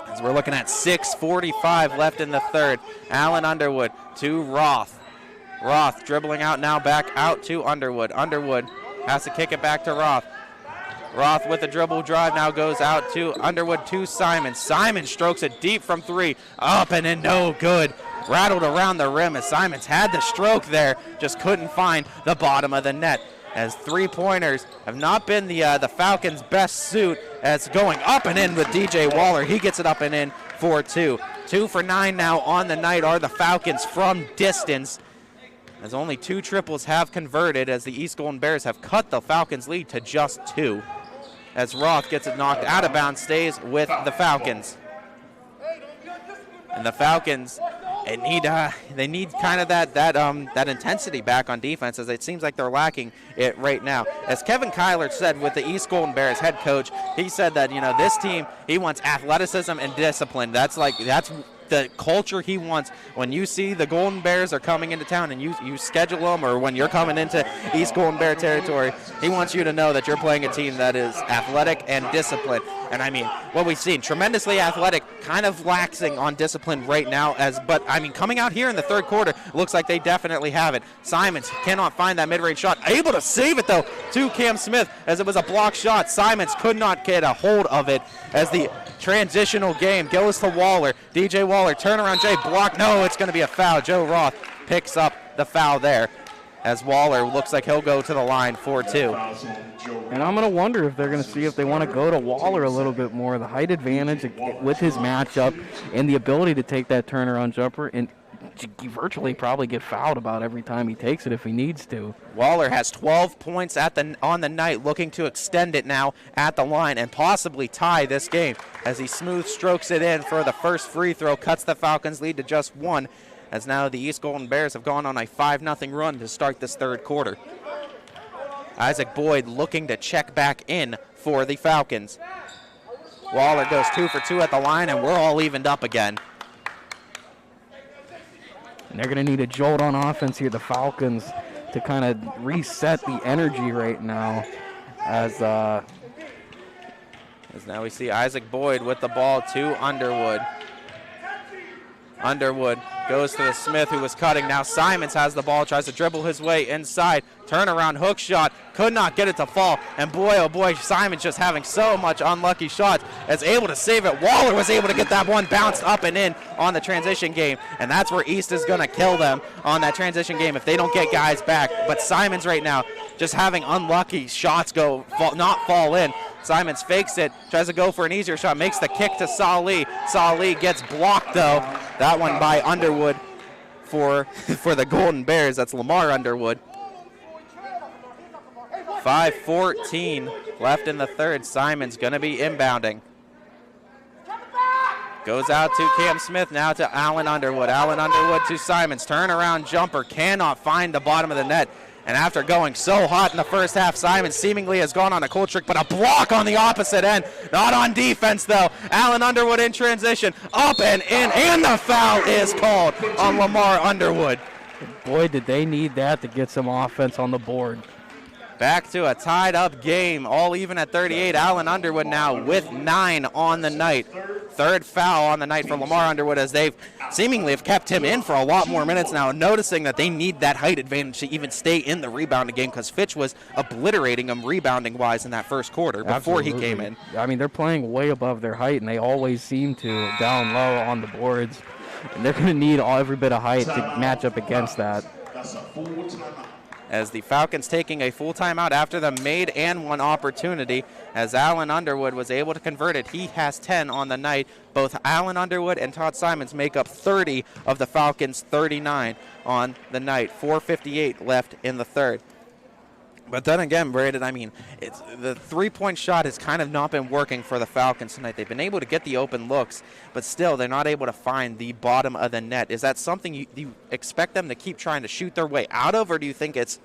As we're looking at 6:45 left in the third. Allen Underwood to Roth. Roth dribbling out now, back out to Underwood. Underwood has to kick it back to Roth. Roth with a dribble drive now goes out to Underwood to Simons. Simons strokes it deep from 3. Up and in, no good. Rattled around the rim as Simons had the stroke there. Just couldn't find the bottom of the net. As 3-pointers have not been the Falcons' best suit. As going up and in with DJ Waller. He gets it up and in for 2. 2 for 9 now on the night are the Falcons from distance. As only 2 triples have converted, as the East Golden Bears have cut the Falcons' lead to just 2. As Roth gets it knocked out of bounds, stays with the Falcons. And the Falcons, they need kind of that intensity back on defense, as it seems like they're lacking it right now. As Kevin Kyler said with the East Golden Bears head coach, he said that this team, he wants athleticism and discipline. That's the culture he wants. When you see the Golden Bears are coming into town and you schedule them, or when you're coming into East Golden Bear territory, he wants you to know that you're playing a team that is athletic and disciplined. And I mean, what we've seen, tremendously athletic, kind of laxing on discipline right now. But I mean, coming out here in the third quarter, looks like they definitely have it. Simons cannot find that mid-range shot. Able to save it, though, to Cam Smith, as it was a block shot. Simons could not get a hold of it as the transitional game goes to Waller. DJ Waller, turnaround J, block. No, it's going to be a foul. Joe Roth picks up the foul there, as Waller looks like he'll go to the line for 2. And I'm going to wonder if they're going to see if they want to go to Waller a little bit more. The height advantage with his matchup and the ability to take that turnaround jumper, and virtually probably get fouled about every time he takes it if he needs to. Waller has 12 points on the night, looking to extend it now at the line and possibly tie this game, as he smooth strokes it in for the first free throw, cuts the Falcons' lead to just 1, as now the East Golden Bears have gone on a 5-0 run to start this third quarter. Isaac Boyd looking to check back in for the Falcons. Waller goes 2 for 2 at the line, and we're all evened up again. And they're going to need a jolt on offense here, the Falcons, to kind of reset the energy right now. As now we see Isaac Boyd with the ball to Underwood. Underwood goes to the Smith, who was cutting. Now Simons has the ball, tries to dribble his way inside. Turnaround hook shot, could not get it to fall. And boy, oh boy, Simons just having so much unlucky shots. Is able to save it. Waller was able to get that one bounced up and in on the transition game. And that's where East is going to kill them on that transition game if they don't get guys back. But Simons right now just having unlucky shots not fall in. Simons fakes it, tries to go for an easier shot, makes the kick to Salih. Salih gets blocked though. That one by Underwood for the Golden Bears. That's Lamar Underwood. 5:14 left in the third. Simons gonna be inbounding. Goes out to Cam Smith, now to Allen Underwood. Allen Underwood to Simons. Turnaround jumper, cannot find the bottom of the net. And after going so hot in the first half, Simons seemingly has gone on a cold streak, but a block on the opposite end. Not on defense, though. Allen Underwood in transition, up and in, and the foul is called on Lamar Underwood. Boy, did they need that to get some offense on the board. Back to a tied-up game, all even at 38. Allen Underwood now with 9 on the night. Third foul on the night for Lamar Underwood, as they've seemingly have kept him in for a lot more minutes now, noticing that they need that height advantage to even stay in the rebounding game, because Fitch was obliterating them rebounding-wise in that first quarter before he came in. I mean, they're playing way above their height, and they always seem to down low on the boards. And they're going to need every bit of height to match up against that. As the Falcons taking a full timeout after the made and one opportunity, as Allen Underwood was able to convert it. He has 10 on the night. Both Allen Underwood and Todd Simons make up 30 of the Falcons' 39 on the night. 4:58 left in the third. But then again, Brandon, I mean, the three-point shot has kind of not been working for the Falcons tonight. They've been able to get the open looks, but still they're not able to find the bottom of the net. Is that something you expect them to keep trying to shoot their way out of, or do you think it's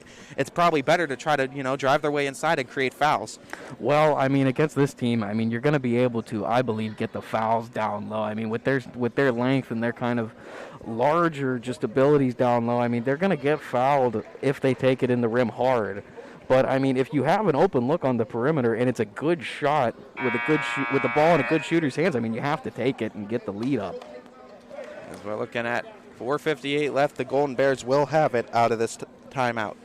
probably better to try to, drive their way inside and create fouls? Well, I mean, against this team, I mean, you're going to be able to, I believe, get the fouls down low. I mean, with their length and their kind of larger just abilities down low, I mean, they're going to get fouled if they take it in the rim hard. But, I mean, if you have an open look on the perimeter and it's a good shot with with the ball in a good shooter's hands, I mean, you have to take it and get the lead up. As we're looking at 4:58 left, the Golden Bears will have it out of this timeout.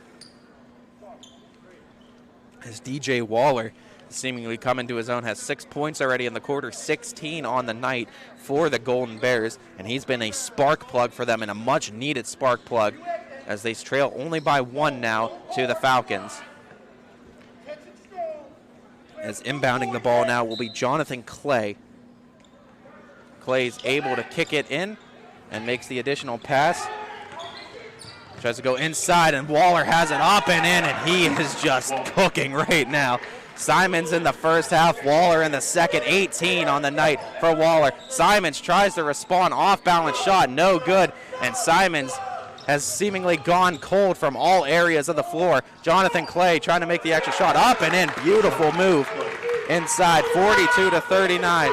As DJ Waller seemingly come into his own, has 6 points already in the quarter, 16 on the night for the Golden Bears, and he's been a spark plug for them and a much-needed spark plug as they trail only by 1 now to the Falcons. As inbounding the ball now will be Jonathan Clay. Clay's able to kick it in and makes the additional pass. Tries to go inside, and Waller has it up and in, and he is just cooking right now. Simons in the first half, Waller in the second. 18 on the night for Waller. Simons tries to respond, off-balance shot, no good, and Simons has seemingly gone cold from all areas of the floor. Jonathan Clay trying to make the extra shot, up and in, beautiful move inside, 42-39.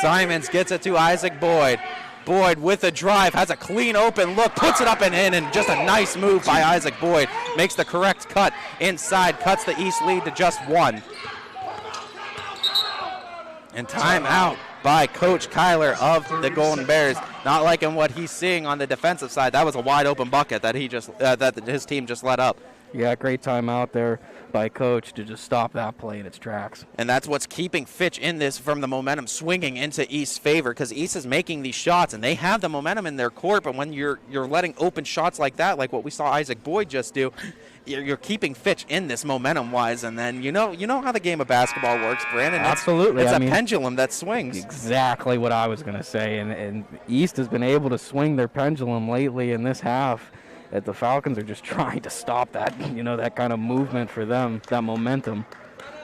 Simons gets it to Isaac Boyd. Boyd with a drive, has a clean open look, puts it up and in, and just a nice move by Isaac Boyd. Makes the correct cut inside, cuts the East lead to just 1. And timeout by Coach Kyler of the Golden Bears. Not liking what he's seeing on the defensive side. That was a wide open bucket that that his team just let up. Yeah, great timeout there by Coach to just stop that play in its tracks. And that's what's keeping Fitch in this from the momentum swinging into East's favor, because East is making these shots and they have the momentum in their court, but when you're letting open shots like that, like what we saw Isaac Boyd just do, you're keeping Fitch in this momentum-wise, and then you know how the game of basketball works, Brandon. Absolutely. It's a pendulum that swings. Exactly what I was going to say, and East has been able to swing their pendulum lately in this half. That the Falcons are just trying to stop that, that kind of movement for them, that momentum.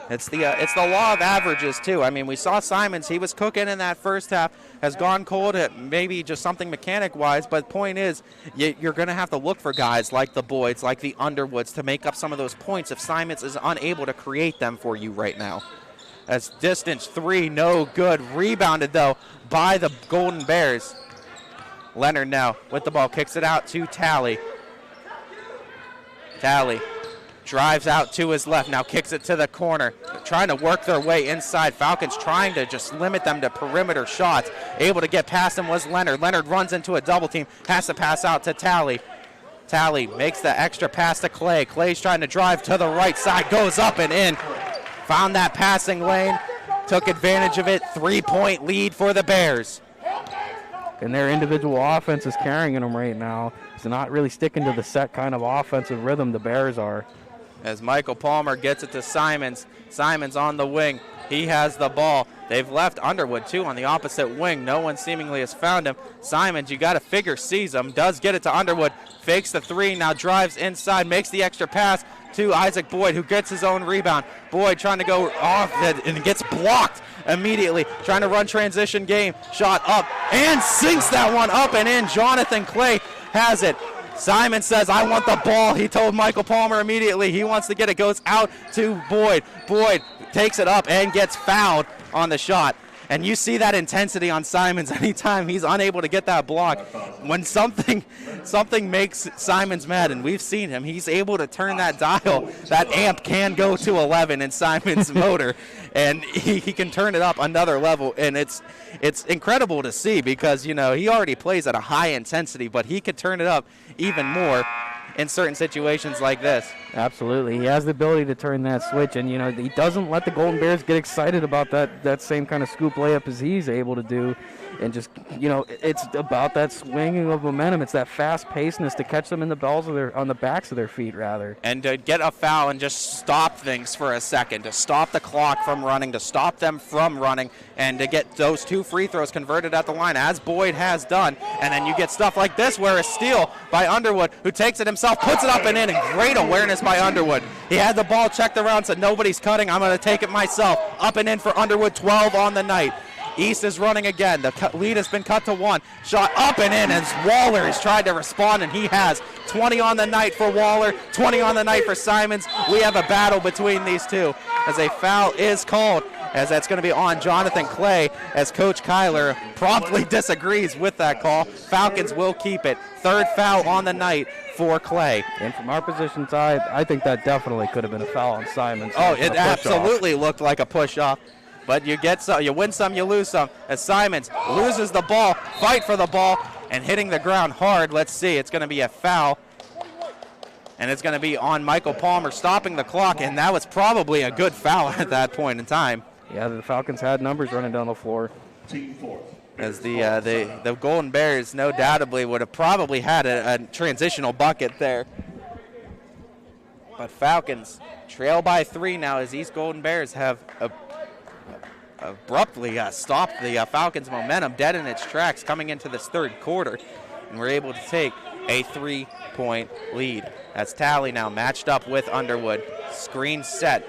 It's the law of averages, too. I mean, we saw Simons. He was cooking in that first half, has gone cold at maybe just something mechanic-wise, but the point is you're going to have to look for guys like the Boyds, like the Underwoods, to make up some of those points if Simons is unable to create them for you right now. As distance 3, no good. Rebounded, though, by the Golden Bears. Leonard now with the ball, kicks it out to Talley. Talley drives out to his left, now kicks it to the corner, trying to work their way inside. Falcons trying to just limit them to perimeter shots. Able to get past him was Leonard. Leonard runs into a double team, has to pass out to Tally. Tally makes the extra pass to Clay. Clay's trying to drive to the right side, goes up and in. Found that passing lane, took advantage of it. 3-point lead for the Bears. And their individual offense is carrying them right now. It's not really sticking to the set kind of offensive rhythm the Bears are. As Michael Palmer gets it to Simons. Simons on the wing. He has the ball. They've left Underwood, too, on the opposite wing. No one seemingly has found him. Simons, you got to figure, sees him. Does get it to Underwood. Fakes the three. Now drives inside. Makes the extra pass to Isaac Boyd, who gets his own rebound. Boyd trying to go off and gets blocked immediately. Trying to run transition game. Shot up and sinks that one up and in. Jonathan Clay has it. Simon says, I want the ball. He told Michael Palmer immediately he wants to get it. Goes out to Boyd. Boyd takes it up and gets fouled on the shot. And you see that intensity on Simons anytime he's unable to get that block. When something makes Simons mad, and we've seen him, he's able to turn that dial. That amp can go to 11 in Simons' motor, and he can turn it up another level. And it's incredible to see because, you know, he already plays at a high intensity, but he could turn it up even more in certain situations like this. Absolutely. He has the ability to turn that switch, and, you know, he doesn't let the Golden Bears get excited about that same kind of scoop layup as he's able to do. And just, you know, it's about that swinging of momentum. It's that fast-pacedness to catch them in the balls of on the backs of their feet, rather. And to get a foul and just stop things for a second, to stop the clock from running, to stop them from running, and to get those 2 free throws converted at the line, as Boyd has done. And then you get stuff like this where a steal by Underwood, who takes it himself, puts it up and in, and great awareness by Underwood. He had the ball checked around, said nobody's cutting, I'm going to take it myself. Up and in for Underwood, 12 on the night. East is running again. The lead has been cut to 1. Shot up and in as Waller has tried to respond, and he has. 20 on the night for Waller, 20 on the night for Simons. We have a battle between these two as a foul is called, as that's going to be on Jonathan Clay, as Coach Kyler promptly disagrees with that call. Falcons will keep it. 3rd foul on the night for Clay. And from our position side, I think that definitely could have been a foul on Simons. Oh, it absolutely looked like a push-off. But you get some, you win some, you lose some. As Simons loses the ball, fight for the ball, and hitting the ground hard. Let's see, it's going to be a foul. And it's going to be on Michael Palmer, stopping the clock, and that was probably a good foul at that point in time. Yeah, the Falcons had numbers running down the floor. As the Golden Bears, no doubtably, would have probably had a transitional bucket there. But Falcons trail by 3 now, as these Golden Bears have abruptly stopped the Falcons' momentum dead in its tracks coming into this 3rd quarter, and we're able to take a 3-point lead. That's Tally now matched up with Underwood. Screen set.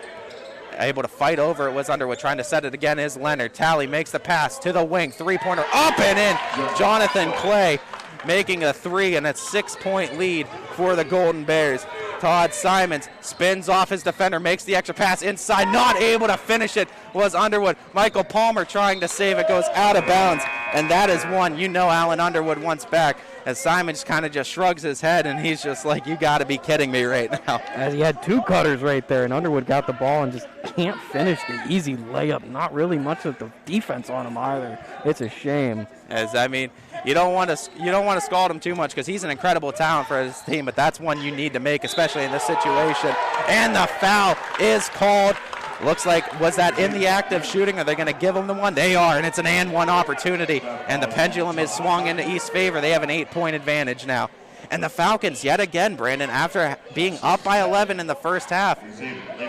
Able to fight over it was Underwood. Trying to set it again is Leonard. Tally makes the pass to the wing. 3-pointer up and in. Jonathan Clay making a 3, and a 6-point lead for the Golden Bears. Todd Simons spins off his defender, makes the extra pass inside, not able to finish it was Underwood. Michael Palmer trying to save it, goes out of bounds, and that is one you know Alan Underwood wants back, as Simons kind of just shrugs his head, and he's just like, you got to be kidding me right now. As he had 2 cutters right there, and Underwood got the ball and just can't finish the easy layup. Not really much of the defense on him either. It's a shame. As I mean, you don't want to scald him too much because he's an incredible talent for his team, but that's one you need to make, especially in this situation. And the foul is called. Looks like, was that in the act of shooting? Are they going to give him the one? They are, and it's an and one opportunity. And the pendulum is swung into East's favor. They have an 8-point advantage now. And the Falcons, yet again, Brandon, after being up by 11 in the first half,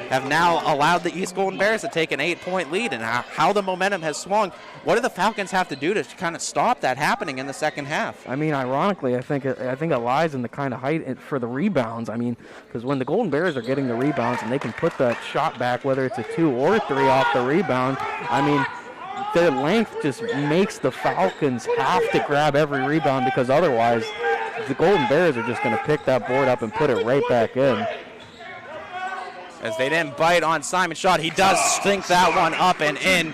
have now allowed the East Golden Bears to take an 8-point lead. And how the momentum has swung, what do the Falcons have to do to kind of stop that happening in the second half? I mean, ironically, I think it lies in the kind of height for the rebounds. I mean, because when the Golden Bears are getting the rebounds and they can put that shot back, whether it's a 2 or 3 off the rebound, I mean, their length just makes the Falcons have to grab every rebound, because otherwise the Golden Bears are just going to pick that board up and put it right back in. As they didn't bite on Simon's shot, he does sink that one up and in.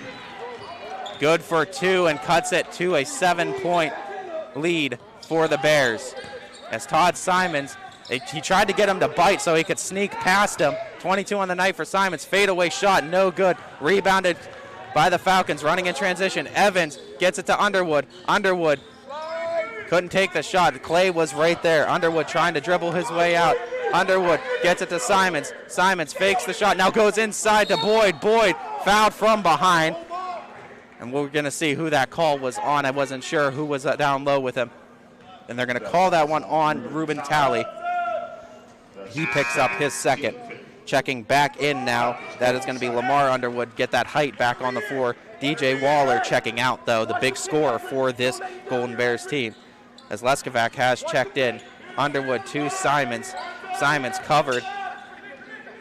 Good for 2 and cuts it to a 7-point lead for the Bears. As Todd Simons He tried to get him to bite so he could sneak past him. 22 on the night for Simons. Fadeaway shot, no good. Rebounded by the Falcons, running in transition. Evans gets it to Underwood. Underwood couldn't take the shot. Clay was right there. Underwood trying to dribble his way out. Underwood gets it to Simons. Simons fakes the shot, now goes inside to Boyd. Boyd fouled from behind. And we're going to see who that call was on. I wasn't sure who was down low with him. And they're going to call that one on Ruben Talley. He picks up his second. Checking back in now, that is going to be Lamar Underwood. Get that height back on the floor. DJ Waller checking out, though, the big scorer for this Golden Bears team. As Leskovac has checked in. Underwood to Simons. Simons covered.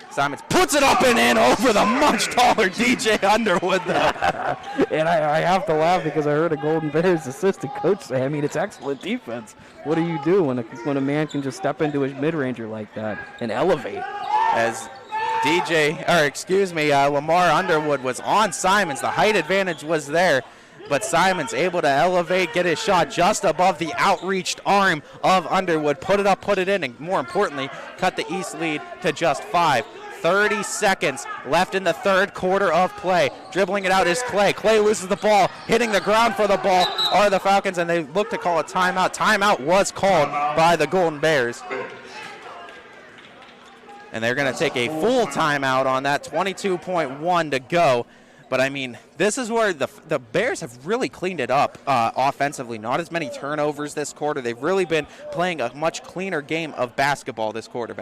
Simons puts it up and in over the much taller DJ Underwood, though. And I have to laugh because I heard a Golden Bears assistant coach say, I mean, it's excellent defense. What do you do when a man can just step into his mid-ranger like that and elevate? As Lamar Underwood was on Simons. The height advantage was there, but Simons able to elevate, get his shot just above the outreached arm of Underwood, put it up, put it in, and more importantly, cut the East lead to just 5. 30 seconds left in the third quarter of play. Dribbling it out is Clay. Clay loses the ball. Hitting the ground for the ball are the Falcons, and they look to call a timeout. Timeout was called by the Golden Bears. And they're going to take a full timeout on that, 22.1 to go. But, I mean, this is where the Bears have really cleaned it up offensively. Not as many turnovers this quarter. They've really been playing a much cleaner game of basketball this quarter,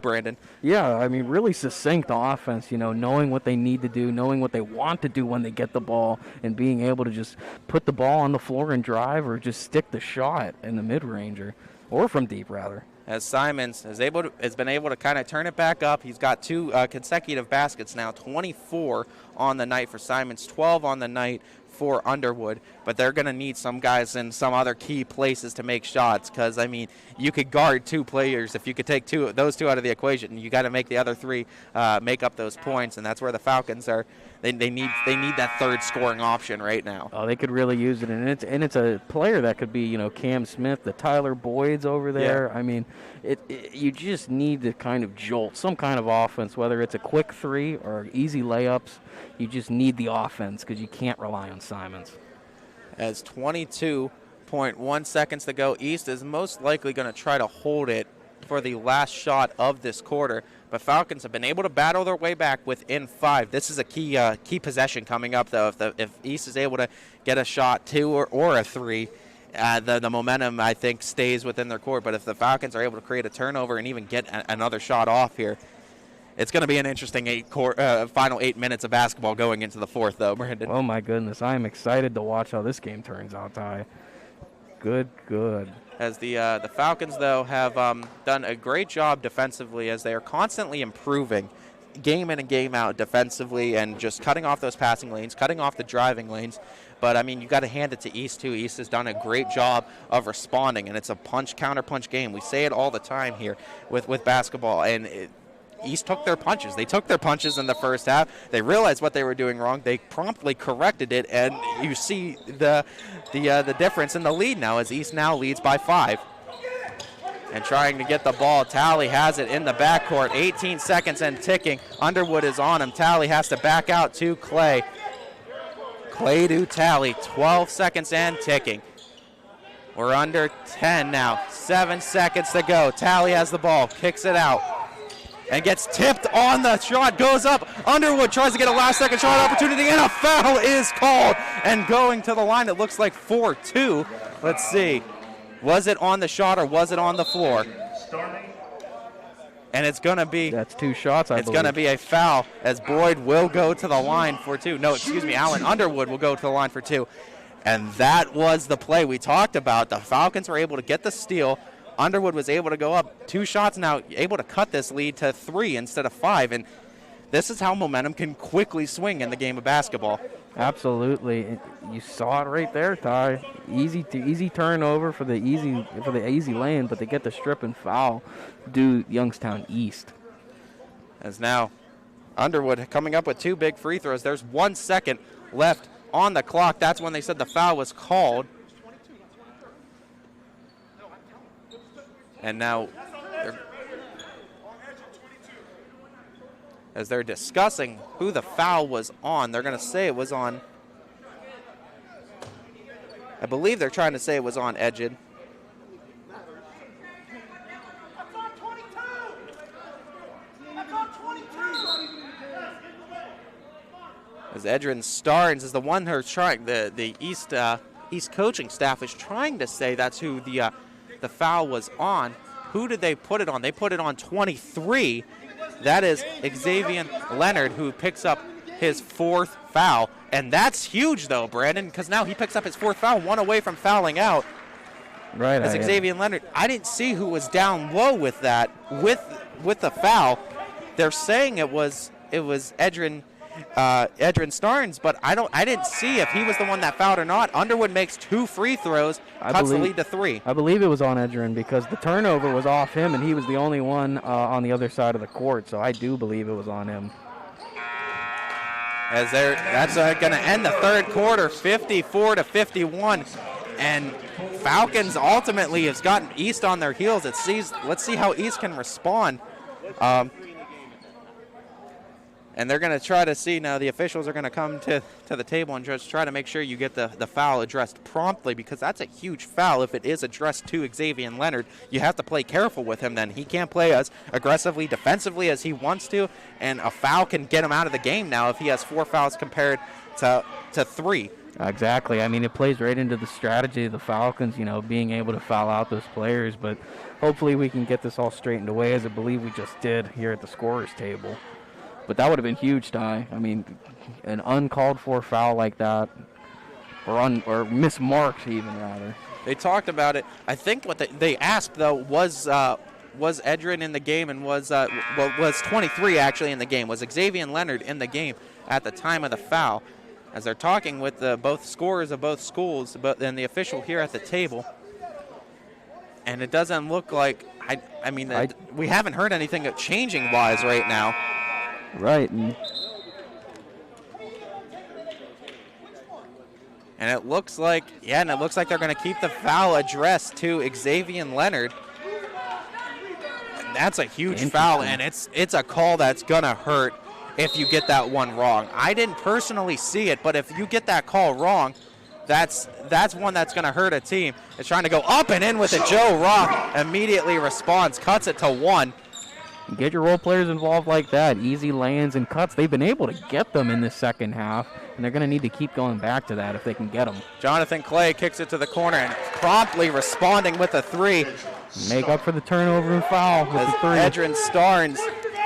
Brandon. Yeah, I mean, really succinct offense, knowing what they need to do, knowing what they want to do when they get the ball, and being able to just put the ball on the floor and drive or just stick the shot in the mid-ranger, or from deep, rather. As Simons has been able to kind of turn it back up. He's got 2 consecutive baskets now, 24 on the night for Simons, 12 on the night for Underwood. But they're going to need some guys in some other key places to make shots because, I mean, you could guard 2 players. If you could take those 2 out of the equation, you got to make the other 3 make up those points, and that's where the Falcons are. They need that third scoring option right now. Oh, they could really use it, and it's a player that could be Cam Smith, the Tyler Boyd's over there. Yeah. I mean, you just need to kind of jolt some kind of offense, whether it's a quick 3 or easy layups. You just need the offense because you can't rely on Simons. As 22.1 seconds to go, East is most likely going to try to hold it for the last shot of this quarter. But Falcons have been able to battle their way back within 5. This is a key possession coming up, though. If East is able to get a shot, 2 or a 3, the momentum, I think, stays within their court. But if the Falcons are able to create a turnover and even get another shot off here, it's going to be an interesting final 8 minutes of basketball going into the fourth, though, Brandon. Oh, my goodness. I am excited to watch how this game turns out, Ty. Good. As the Falcons, though, have done a great job defensively as they are constantly improving game in and game out defensively and just cutting off those passing lanes, cutting off the driving lanes. But, I mean, you got to hand it to East, too. East has done a great job of responding, and it's a punch-counter-punch game. We say it all the time here with basketball, and East took their punches. They took their punches in the first half. They realized what they were doing wrong. They promptly corrected it, and you see the difference in the lead now as East now leads by 5. And trying to get the ball, Talley has it in the backcourt. 18 seconds and ticking. Underwood is on him. Talley has to back out to Clay. Clay to Talley. 12 seconds and ticking. We're under 10 now. 7 seconds to go. Talley has the ball, kicks it out, and gets tipped on the shot, goes up. Underwood tries to get a last-second shot opportunity, and a foul is called. And going to the line, it looks like 4-2. Let's see. Was it on the shot or was it on the floor? And it's going to be... That's 2 shots, I believe. It's going to be a foul as Boyd will go to the line for 2. No, excuse me, Alan Underwood will go to the line for 2. And that was the play we talked about. The Falcons were able to get the steal. Underwood was able to go up 2 shots now, able to cut this lead to 3 instead of 5. And this is how momentum can quickly swing in the game of basketball. Absolutely. You saw it right there, Ty. Easy turnover for the easy lane, but they get the strip and foul due Youngstown East. As now Underwood coming up with 2 big free throws. There's 1 second left on the clock. That's when they said the foul was called. And now as they're discussing who the foul was on. They're going to say it was on, I believe they're trying to say it was on Edgin. As Edrin Starnes is the one who's trying, the East coaching staff is trying to say that's who the foul was on. Who did they put it on? They put it on 23. That is Xavier Leonard, who picks up his 4th foul. And that's huge, though, Brandon, because now he picks up his 4th foul, 1 away from fouling out. Right. As Xavier Leonard, I didn't see who was down low with that, with the foul. They're saying it was Edrin Starnes, but I didn't see if he was the one that fouled or not. Underwood makes 2 free throws, cuts the lead to 3. I believe it was on Edrin because the turnover was off him, and he was the only one on the other side of the court. So I do believe it was on him. As that's going to end the 3rd quarter, 54-51, and Falcons ultimately has gotten East on their heels. Let's see how East can respond. And they're going to try to see now. The officials are going to come to the table and just try to make sure you get the foul addressed promptly, because that's a huge foul if it is addressed to Xavier Leonard. You have to play careful with him then. He can't play as aggressively defensively as he wants to, and a foul can get him out of the game now if he has 4 fouls compared to 3. Exactly. I mean, it plays right into the strategy of the Falcons, being able to foul out those players. But hopefully we can get this all straightened away, as I believe we just did here at the scorer's table. But that would have been huge, Ty. I mean, an uncalled for foul like that, or mismarked even, rather. They talked about it. I think what they asked, though, was Edrin in the game, and was 23 actually in the game. Was Xavier Leonard in the game at the time of the foul? As they're talking with both scorers of both schools, and the official here at the table. And it doesn't look like, we haven't heard anything changing-wise right now. Right. And it looks like, they're going to keep the foul addressed to Xavier Leonard. That's a huge foul, and it's a call that's going to hurt if you get that one wrong. I didn't personally see it, but if you get that call wrong, that's one that's going to hurt a team. It's trying to go up and in with it. Joe Roth immediately responds, cuts it to 1. Get your role players involved like that. Easy lands and cuts. They've been able to get them in this second half, and they're going to need to keep going back to that if they can get them. Jonathan Clay kicks it to the corner and promptly responding with a 3. Make up for the turnover and foul with the 3. Edrin Starnes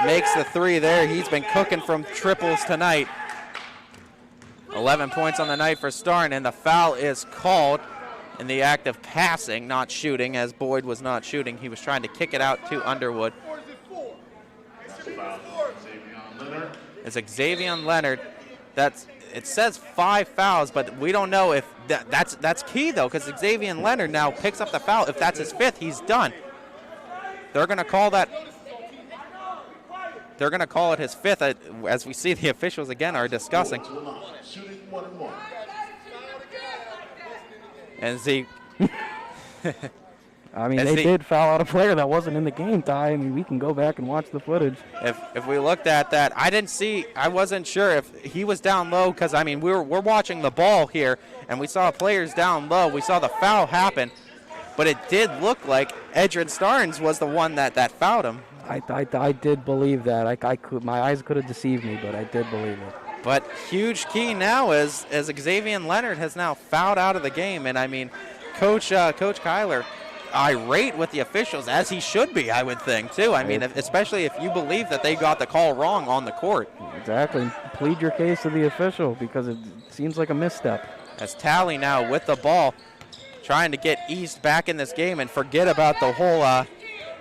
makes the 3 there. He's been cooking from triples tonight. 11 points on the night for Starn, and the foul is called in the act of passing, not shooting, as Boyd was not shooting. He was trying to kick it out to Underwood. It's Xavier Leonard. It says 5 fouls, but we don't know if that's key, though, because Xavier Leonard now picks up the foul. If that's his 5th, he's done. They're going to call that. They're going to call it his 5th, as we see the officials again are discussing. And see. I mean, they did foul out a player that wasn't in the game, Ty. I mean, we can go back and watch the footage. If we looked at that, I wasn't sure if he was down low, because, I mean, we're watching the ball here, and we saw players down low. We saw the foul happen, but it did look like Edrin Starnes was the one that fouled him. I did believe that. My eyes could have deceived me, but I did believe it. But huge key now is Xavier Leonard has now fouled out of the game, and, I mean, Coach Kyler irate with the officials, as he should be, I would think, too. I mean, especially if you believe that they got the call wrong on the court. Exactly. Plead your case to the official, because it seems like a misstep. As Talley now with the ball, trying to get East back in this game and forget about the whole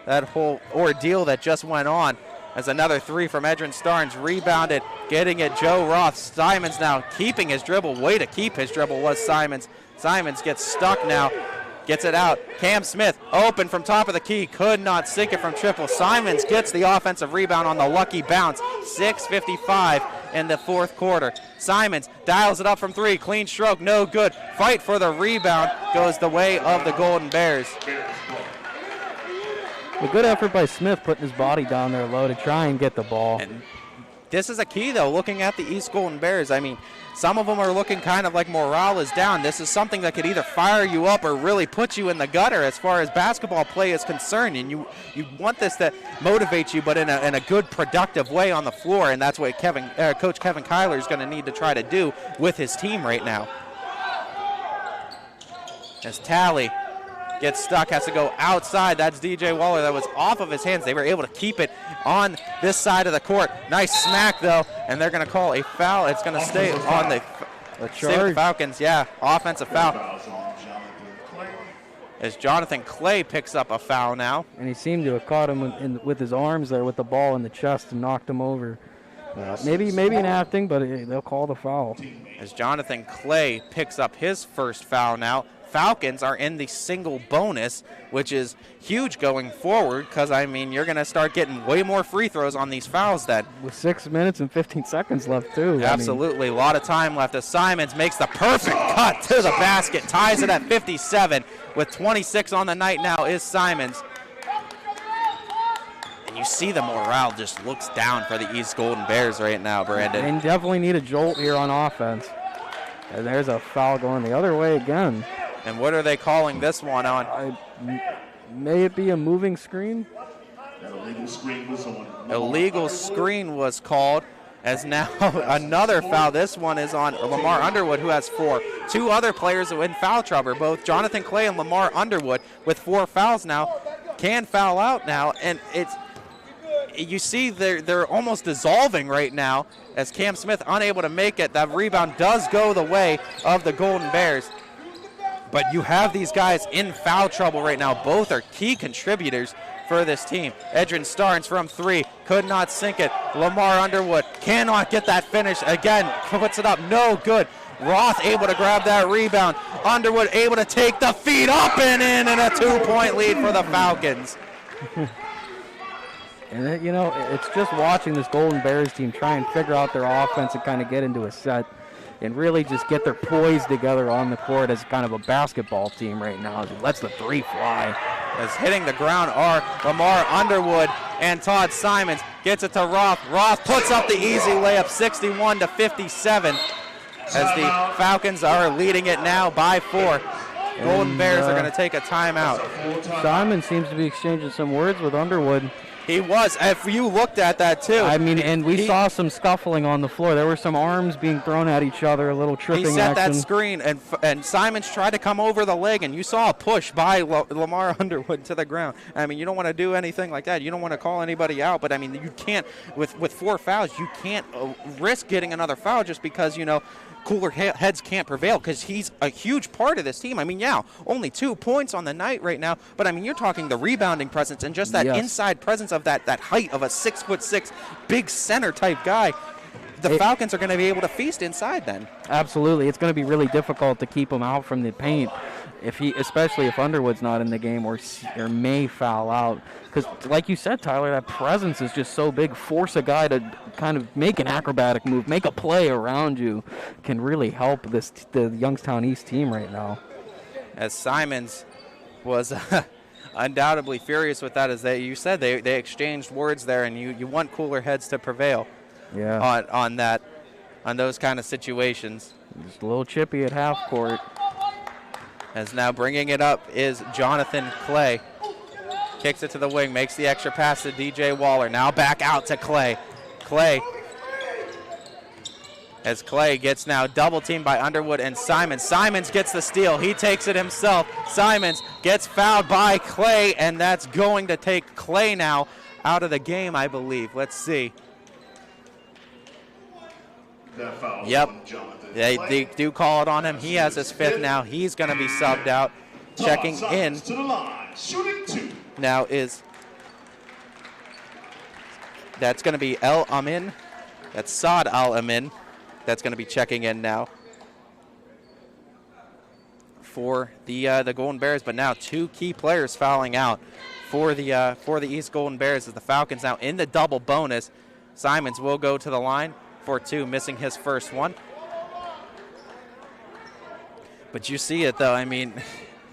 that whole ordeal that just went on. As another 3 from Edrin Starnes, rebounded, getting it Joe Roth. Simons now keeping his dribble. Way to keep his dribble was Simons. Simons gets stuck now. Gets it out. Cam Smith open from top of the key. Could not sink it from triple. Simons gets the offensive rebound on the lucky bounce. 6:55 in the 4th quarter. Simons dials it up from 3. Clean stroke. No good. Fight for the rebound goes the way of the Golden Bears. A good effort by Smith putting his body down there low to try and get the ball. this is a key, though, looking at the East Golden Bears. I mean, some of them are looking kind of like morale is down. This is something that could either fire you up or really put you in the gutter as far as basketball play is concerned. And you want this to motivate you, but in a good, productive way on the floor. And that's what Coach Kevin Kyler is going to need to try to do with his team right now. As Talley gets stuck, has to go outside. That's DJ Waller. That was off of his hands. They were able to keep it on this side of the court. Nice smack, though, and they're going to call a foul. It's going to stay on the Falcons. Yeah, offensive foul. As Jonathan Clay picks up a foul now. And he seemed to have caught him with his arms there with the ball in the chest and knocked him over. Maybe an acting, but they'll call the foul. As Jonathan Clay picks up his first foul now. Falcons are in the single bonus, which is huge going forward because, I mean, you're going to start getting way more free throws on these fouls then. With 6 minutes and 15 seconds left, too. Absolutely. A lot of time left as Simons makes the perfect cut to the basket, ties it at 57 with 26 on the night now is Simons. And you see the morale just looks down for the East Golden Bears right now, Brandon. They definitely need a jolt here on offense. And there's a foul going the other way again. And what are they calling this one on? May it be a moving screen? Illegal screen was called as now another foul. This one is on Lamar Underwood, who has 4. 2 other players in foul trouble, both Jonathan Clay and Lamar Underwood with 4 fouls now. Can foul out now, and you see they're almost dissolving right now as Cam Smith unable to make it. That rebound does go the way of the Golden Bears. But you have these guys in foul trouble right now. Both are key contributors for this team. Edrin Starnes from 3, could not sink it. Lamar Underwood cannot get that finish. Again, puts it up, no good. Roth able to grab that rebound. Underwood able to take the feed up and in, and a 2-point lead for the Falcons. And, it's just watching this Golden Bears team try and figure out their offense and kind of get into a set and really just get their poise together on the court as kind of a basketball team right now. It lets the 3 fly. As hitting the ground are Lamar Underwood and Todd Simons. Gets it to Roth. Roth puts up the easy layup, 61-57, as the Falcons are leading it now by 4. Golden Bears are going to take a timeout. Simon seems to be exchanging some words with Underwood. He was. If you looked at that, too. I mean, and we saw some scuffling on the floor. There were some arms being thrown at each other, a little tripping action. He set that screen, and Simons tried to come over the leg, and you saw a push by Lamar Underwood to the ground. I mean, you don't want to do anything like that. You don't want to call anybody out, but, I mean, you can't, with 4 fouls, you can't risk getting another foul just because, cooler heads can't prevail because he's a huge part of this team. I mean, yeah, only 2 points on the night right now, but I mean, you're talking the rebounding presence and just that inside presence of that height of a 6'6" big center type guy. The Falcons are going to be able to feast inside then. Absolutely. It's going to be really difficult to keep him out from the paint, especially if Underwood's not in the game or may foul out. Because, like you said, Tyler, that presence is just so big. Force a guy to kind of make an acrobatic move, make a play around you, can really help the Youngstown East team right now. As Simons was undoubtedly furious with that, as you said, they exchanged words there, and you want cooler heads to prevail. Yeah. On those kind of situations. Just a little chippy at half court. As now bringing it up is Jonathan Clay. Kicks it to the wing, makes the extra pass to DJ Waller. Now back out to Clay. Clay, as Clay gets now double teamed by Underwood and Simons. Simons gets the steal. He takes it himself. Simons gets fouled by Clay, and that's going to take Clay now out of the game, I believe. Let's see. Yep. They do call it on him. He has his 5th now. He's going to be subbed out. Checking in now that's going to be El Amin. That's Saad Al Amin. That's going to be checking in now for the Golden Bears. But now 2 key players fouling out for the East Golden Bears as the Falcons now in the double bonus. Simons will go to the line for 2, missing his first one. But you see it, though. I mean,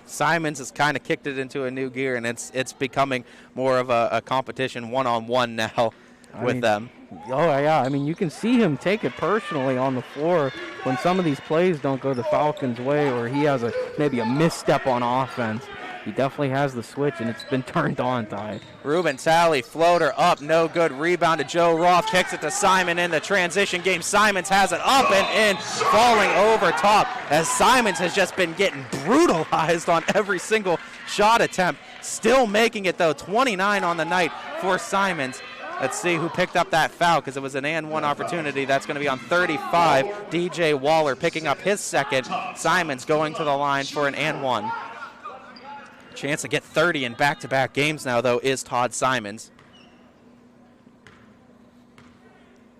Simons has kind of kicked it into a new gear, and it's becoming more of a competition one-on-one now with them. Oh, yeah. I mean, you can see him take it personally on the floor when some of these plays don't go the Falcons' way or he has maybe a misstep on offense. He definitely has the switch, and it's been turned on, Ty. Ruben Talley, floater up, no good. Rebound to Joe Roth, kicks it to Simon in the transition game. Simons has it up and in, falling over top as Simons has just been getting brutalized on every single shot attempt. Still making it, though, 29 on the night for Simons. Let's see who picked up that foul because it was an and one opportunity. That's going to be on 35. DJ Waller picking up his second. Simons going to the line for an and one. Chance to get 30 in back-to-back games now, though, is Todd Simons.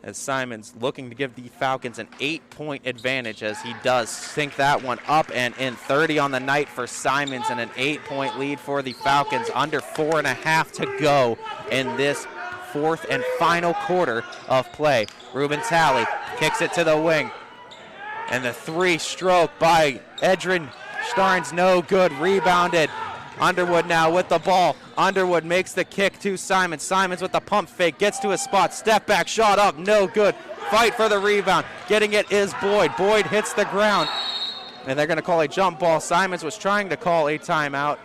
As Simons looking to give the Falcons an 8-point advantage as he does sink that one up and in. 30 on the night for Simons and an 8-point lead for the Falcons. Under 4.5 to go in this fourth and final quarter of play. Ruben Talley kicks it to the wing. And the three-stroke by Edrin Starnes, no good. Rebounded. Underwood now with the ball. Underwood makes the kick to Simons. Simons with the pump fake, gets to his spot. Step back, shot up, no good. Fight for the rebound. Getting it is Boyd. Boyd hits the ground. And they're going to call a jump ball. Simons was trying to call a timeout.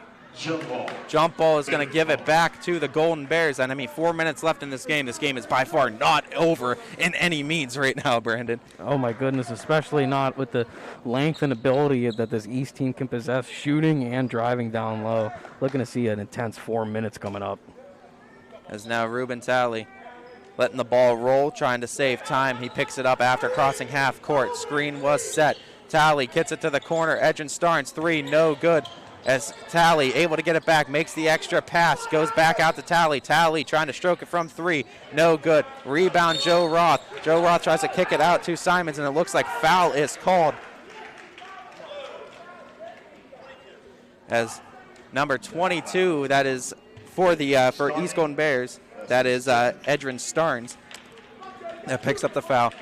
Jump ball is going to give it back to the Golden Bears. And I mean, 4 minutes left in this game. This game is by far not over in any means right now, Brandon. Oh my goodness, especially not with the length and ability that this East team can possess, shooting and driving down low. Looking to see an intense 4 minutes coming up. As now Ruben Talley letting the ball roll, trying to save time. He picks it up after crossing half court. Screen was set. Talley gets it to the corner. Edrin Starnes, three, no good. As Talley able to get it back, makes the extra pass, goes back out to Talley. Talley trying to stroke it from three, no good. Rebound Joe Roth. Joe Roth tries to kick it out to Simons, and it looks like foul is called. As number 22, that is for the for East Golden Bears, that is Edrin Starnes, that picks up the foul.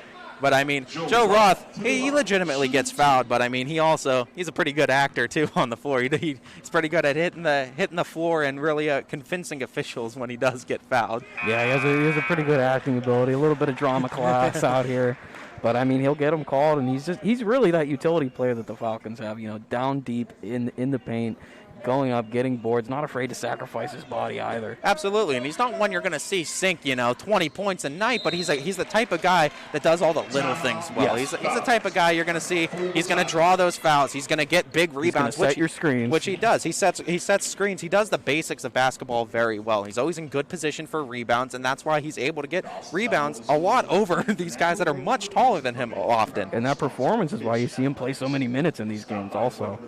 But, I mean, Joe Roth, he legitimately gets fouled, but, I mean, he's a pretty good actor, too, on the floor. He's pretty good at hitting the floor and really convincing officials when he does get fouled. Yeah, he has a pretty good acting ability, a little bit of drama class out here. But, I mean, he'll get him called, and he's really that utility player that the Falcons have, down deep in the paint, going up, getting boards, not afraid to sacrifice his body either. Absolutely, and he's not one you're going to see sink, 20 points a night, but he's the type of guy that does all the little things well. Yes. He's the type of guy you're going to see. He's going to draw those fouls. He's going to get big rebounds. He's going to set your screens. Which he does. He sets screens. He does the basics of basketball very well. He's always in good position for rebounds, and that's why he's able to get rebounds a lot over these guys that are much taller than him often. And that performance is why you see him play so many minutes in these games also.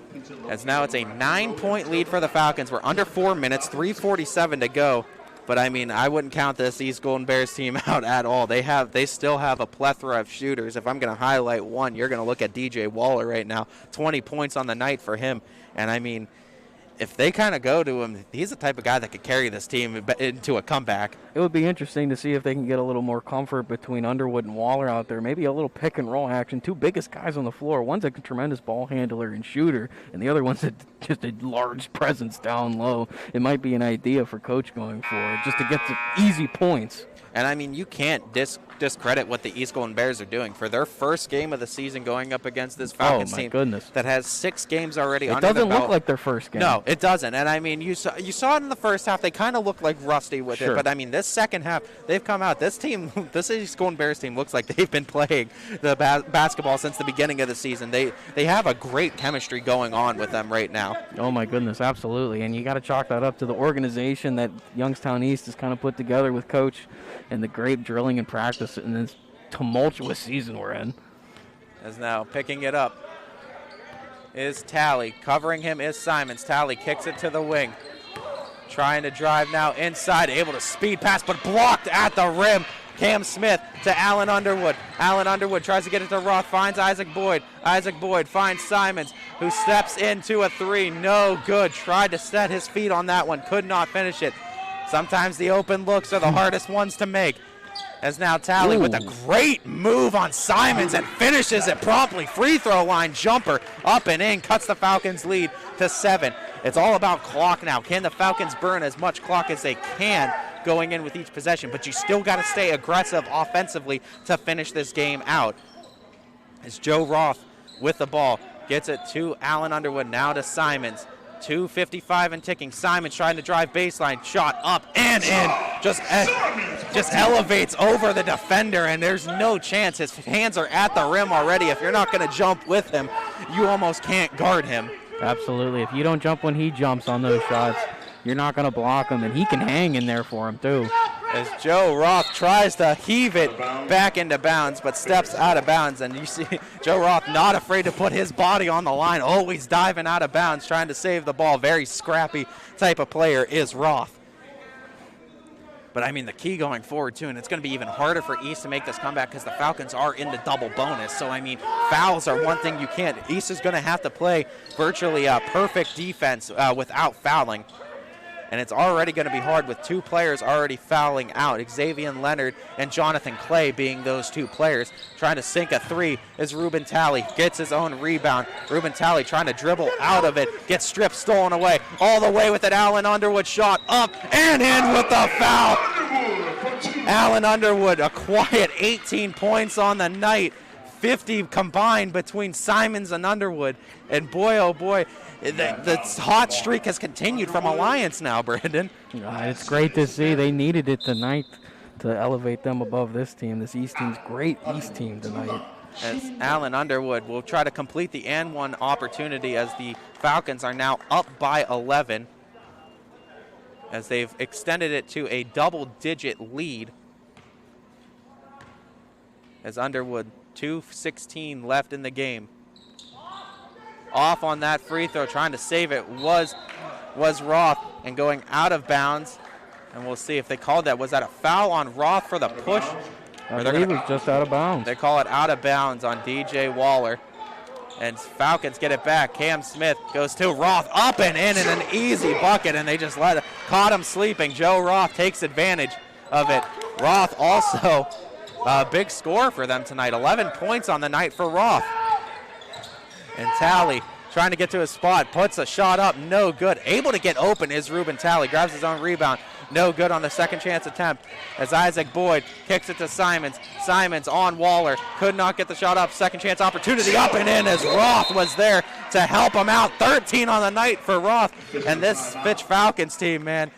As now it's a 9-point lead for the Falcons. We're under 4 minutes, 3:47 to go. But, I mean, I wouldn't count this East Golden Bears team out at all. They still have a plethora of shooters. If I'm going to highlight one, you're going to look at DJ Waller right now. 20 points on the night for him. And, I mean, if they kind of go to him, he's the type of guy that could carry this team into a comeback. It would be interesting to see if they can get a little more comfort between Underwood and Waller out there. Maybe a little pick and roll action. Two biggest guys on the floor. One's a tremendous ball handler and shooter, and the other one's just a large presence down low. It might be an idea for Coach going forward, just to get some easy points. And, I mean, you can't discredit what the East Golden Bears are doing. For their first game of the season going up against this Falcons team that has 6 games already under the belt. It doesn't look like their first game. No, it doesn't. And, I mean, you saw it in the first half. They kind of looked like rusty with it. But, I mean, this second half, they've come out. This East Golden Bears team looks like they've been playing the basketball since the beginning of the season. They have a great chemistry going on with them right now. Oh, my goodness, absolutely. And you got to chalk that up to the organization that Youngstown East has kind of put together with Coach and the great drilling and practice in this tumultuous season we're in. As now picking it up is Talley. Covering him is Simons. Talley kicks it to the wing. Trying to drive now inside. Able to speed pass, but blocked at the rim. Cam Smith to Allen Underwood. Allen Underwood tries to get it to Roth. Finds Isaac Boyd. Isaac Boyd finds Simons, who steps into a three. No good. Tried to set his feet on that one. Could not finish it. Sometimes the open looks are the hardest ones to make. As now Talley with a great move on Simons and finishes it promptly. Free throw line jumper up and in. Cuts the Falcons lead to 7. It's all about clock now. Can the Falcons burn as much clock as they can going in with each possession, but you still got to stay aggressive offensively to finish this game out. As Joe Roth with the ball gets it to Allen Underwood, now to Simons. 2:55 and ticking. Simons trying to drive baseline, shot up and in. Just elevates over the defender, and there's no chance. His hands are at the rim already. If you're not going to jump with him, you almost can't guard him. Absolutely. If you don't jump when he jumps on those shots, you're not going to block him, and he can hang in there for him too. As Joe Roth tries to heave it back into bounds, but steps out of bounds. And you see Joe Roth not afraid to put his body on the line, always diving out of bounds, trying to save the ball. Very scrappy type of player is Roth. But, I mean, the key going forward, too, and it's going to be even harder for East to make this comeback because the Falcons are in the double bonus. So, I mean, fouls are one thing you can't. East is going to have to play virtually perfect defense without fouling. And it's already going to be hard with two players already fouling out. Xavier Leonard and Jonathan Clay being those two players. Trying to sink a three is Ruben Talley. Gets his own rebound. Ruben Talley trying to dribble out of it. Gets stripped, stolen away. All the way with an Allen Underwood shot up and in with the foul. Allen Underwood, a quiet 18 points on the night. 50 combined between Simons and Underwood. And boy, oh boy, the hot streak has continued from Alliance now, Brandon. It's great to see. They needed it tonight to elevate them above this team. This East team's great East team tonight. As Allen Underwood will try to complete the and one opportunity as the Falcons are now up by 11 as they've extended it to a double-digit lead. As Underwood, 2:16 left in the game. Off on that free throw, trying to save it was Roth, and going out of bounds. And we'll see if they called that. Was that a foul on Roth for the push? I believe it was just out of bounds. They call it out of bounds on DJ Waller. And Falcons get it back. Cam Smith goes to Roth, up and in, and an easy bucket, and they just caught him sleeping. Joe Roth takes advantage of it. Roth also a big score for them tonight. 11 points on the night for Roth. And Talley trying to get to his spot, puts a shot up, no good. Able to get open is Ruben Talley, grabs his own rebound, no good on the second chance attempt as Isaac Boyd kicks it to Simons. Simons on Waller, could not get the shot up, second chance opportunity up and in as Roth was there to help him out. 13 on the night for Roth. And this Fitch Falcons team, man,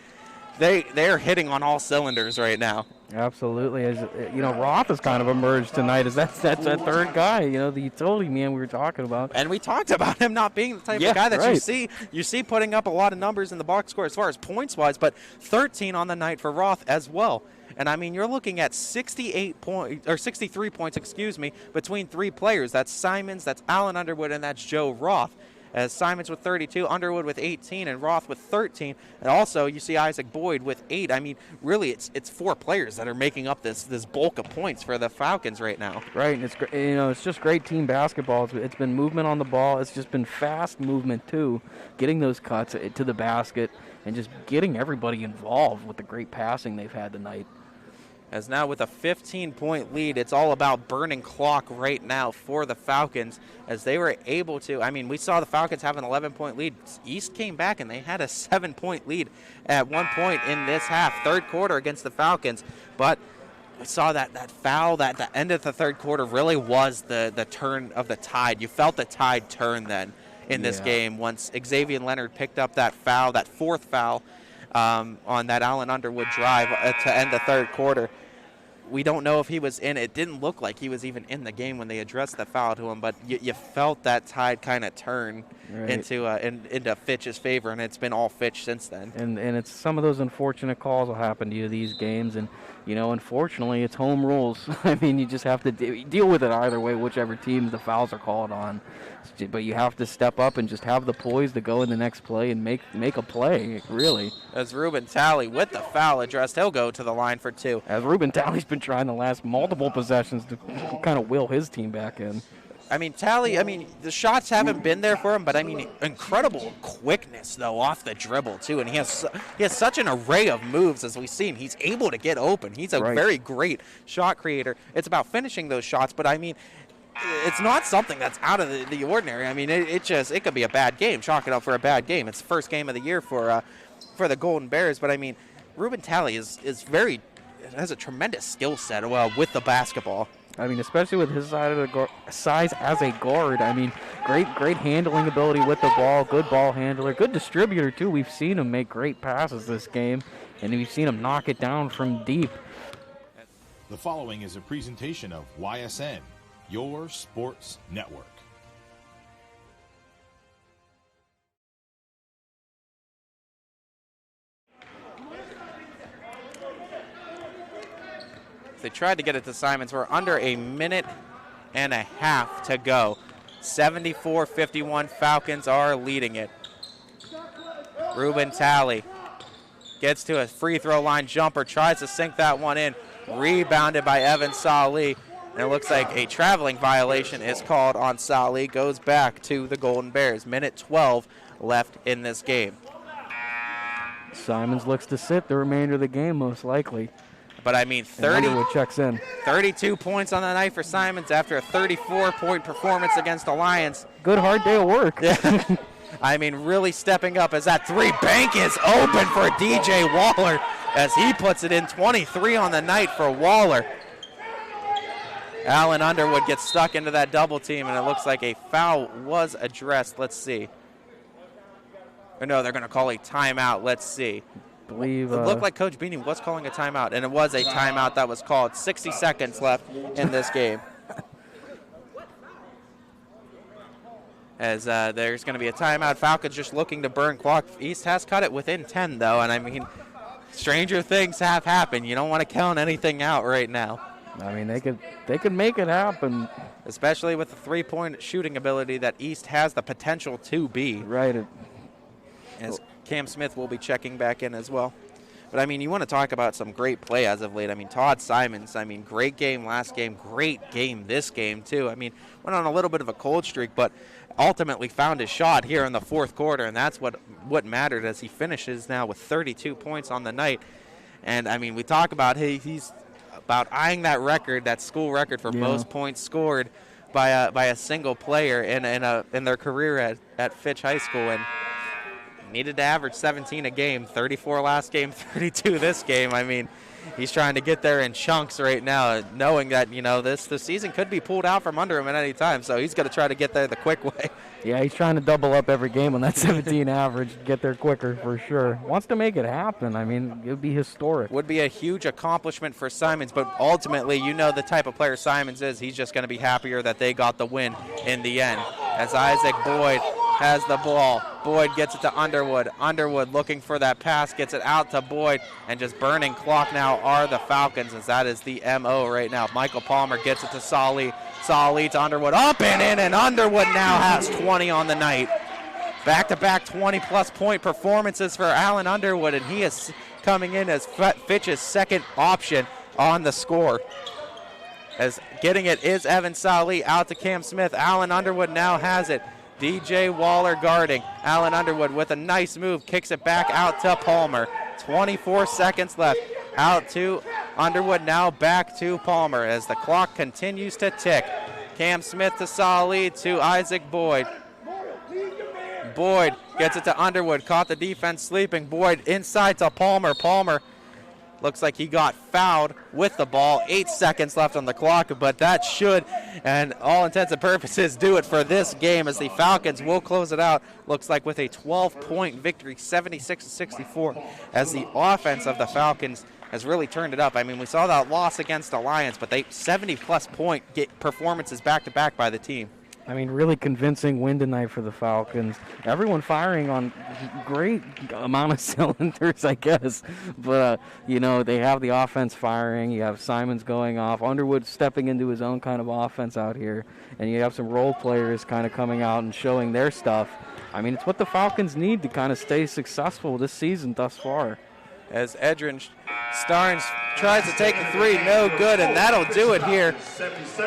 they're hitting on all cylinders right now. Absolutely. As you know, Roth has kind of emerged tonight as that's that third guy, you know, the utility man we were talking about. And we talked about him not being the type of guy that you see putting up a lot of numbers in the box score as far as points wise, but 13 on the night for Roth as well. And I mean, you're looking at 63 points, between three players. That's Simons, that's Allen Underwood, and that's Joe Roth. As Simons with 32, Underwood with 18, and Roth with 13. And also, you see Isaac Boyd with 8. I mean, really, it's four players that are making up this bulk of points for the Falcons right now. Right, and it's just great team basketball. It's been movement on the ball. It's just been fast movement too, getting those cuts to the basket and just getting everybody involved with the great passing they've had tonight. As now with a 15-point lead, it's all about burning clock right now for the Falcons as they were able to. I mean, we saw the Falcons have an 11-point lead. East came back and they had a 7-point lead at one point in this half, third quarter against the Falcons. But we saw that foul at the end of the third quarter really was the turn of the tide. You felt the tide turn then in this game once Xavier Leonard picked up that foul, that fourth foul on that Allen Underwood drive to end the third quarter. We don't know if he was in. It didn't look like he was even in the game when they addressed the foul to him, but you felt that tide kind of turn into Fitch's favor, and it's been all Fitch since then. And it's some of those unfortunate calls will happen to you these games, and you know, unfortunately, it's home rules. I mean, you just have to deal with it either way, whichever team the fouls are called on. But you have to step up and just have the poise to go in the next play and make a play, really. As Ruben Talley with the foul addressed, he'll go to the line for two. As Ruben Talley's been trying the last multiple possessions to kind of will his team back in. I mean, Talley, the shots haven't been there for him, but, incredible quickness, though, off the dribble, too. And he has such an array of moves, as we've seen. He's able to get open. He's a very great shot creator. It's about finishing those shots, but, it's not something that's out of the ordinary. It could be a bad game. Chalk it up for a bad game. It's the first game of the year for the Golden Bears, but, Ruben Talley has a tremendous skill set with the basketball. I mean, especially with his size as a guard. I mean, great handling ability with the ball, good ball handler, good distributor, too. We've seen him make great passes this game, and we've seen him knock it down from deep. The following is a presentation of YSN, your sports network. They tried to get it to Simons. We're under a minute and a half to go. 74-51, Falcons are leading it. Ruben Talley gets to a free throw line jumper, tries to sink that one in. Rebounded by Evan Salih. And it looks like a traveling violation is called on Salih. Goes back to the Golden Bears. Minute 12 left in this game. Simons looks to sit the remainder of the game, most likely. But I mean, checks in. 32 points on the night for Simons after a 34-point performance against the Lions. Good hard day of work. I mean, really stepping up as that three bank is open for DJ Waller as he puts it in. 23 on the night for Waller. Allen Underwood gets stuck into that double team, and it looks like a foul was addressed. Let's see. Or no, they're going to call a timeout. Let's see. Believe it looked like Coach Beanie was calling a timeout, and it was a timeout that was called. 60 seconds left in this game. As there's going to be a timeout. Falcons just looking to burn clock. East has cut it within 10, though, and I mean, stranger things have happened. You don't want to count anything out right now. I mean, they could make it happen. Especially with the three-point shooting ability that East has the potential to be. Right. As Cam Smith will be checking back in as well. But, I mean, you want to talk about some great play as of late. I mean, Todd Simons, I mean, great game last game, great game this game, too. I mean, went on a little bit of a cold streak, but ultimately found his shot here in the fourth quarter, and that's what mattered as he finishes now with 32 points on the night. And, I mean, we talk about he's about eyeing that record, that school record for most points scored by a single player in their career at Fitch High School, and needed to average 17 a game, 34 last game, 32 this game. I mean, he's trying to get there in chunks right now, knowing that, you know, the season could be pulled out from under him at any time, so he's going to try to get there the quick way. Yeah, he's trying to double up every game on that 17 average, get there quicker for sure. Wants to make it happen. I mean, it would be historic. Would be a huge accomplishment for Simons, but ultimately, you know the type of player Simons is. He's just going to be happier that they got the win in the end. As Isaac Boyd has the ball. Boyd gets it to Underwood. Underwood looking for that pass, gets it out to Boyd, and just burning clock now are the Falcons, as that is the MO right now. Michael Palmer gets it to Salih. Salih to Underwood, up and in, and Underwood now has 20 on the night. Back-to-back 20-plus point performances for Allen Underwood, and he is coming in as Fitch's second option on the score. As getting it is Evan Salih, out to Cam Smith. Allen Underwood now has it. DJ Waller guarding. Allen Underwood with a nice move, kicks it back out to Palmer. 24 seconds left. Out to Underwood, now back to Palmer as the clock continues to tick. Cam Smith to Salih to Isaac Boyd. Boyd gets it to Underwood, caught the defense sleeping. Boyd inside to Palmer. Palmer looks like he got fouled with the ball. 8 seconds left on the clock, but that should, and all intents and purposes, do it for this game as the Falcons will close it out. Looks like with a 12-point victory, 76-64, as the offense of the Falcons has really turned it up. I mean, we saw that loss against the Lions, but they 70-plus point performances back-to-back by the team. I mean, really convincing win tonight for the Falcons. Everyone firing on great amount of cylinders, I guess. But, you know, they have the offense firing. You have Simons going off. Underwood stepping into his own kind of offense out here. And you have some role players kind of coming out and showing their stuff. I mean, it's what the Falcons need to kind of stay successful this season thus far. As Edrin Starnes tries to take the three, no good, and that'll do it here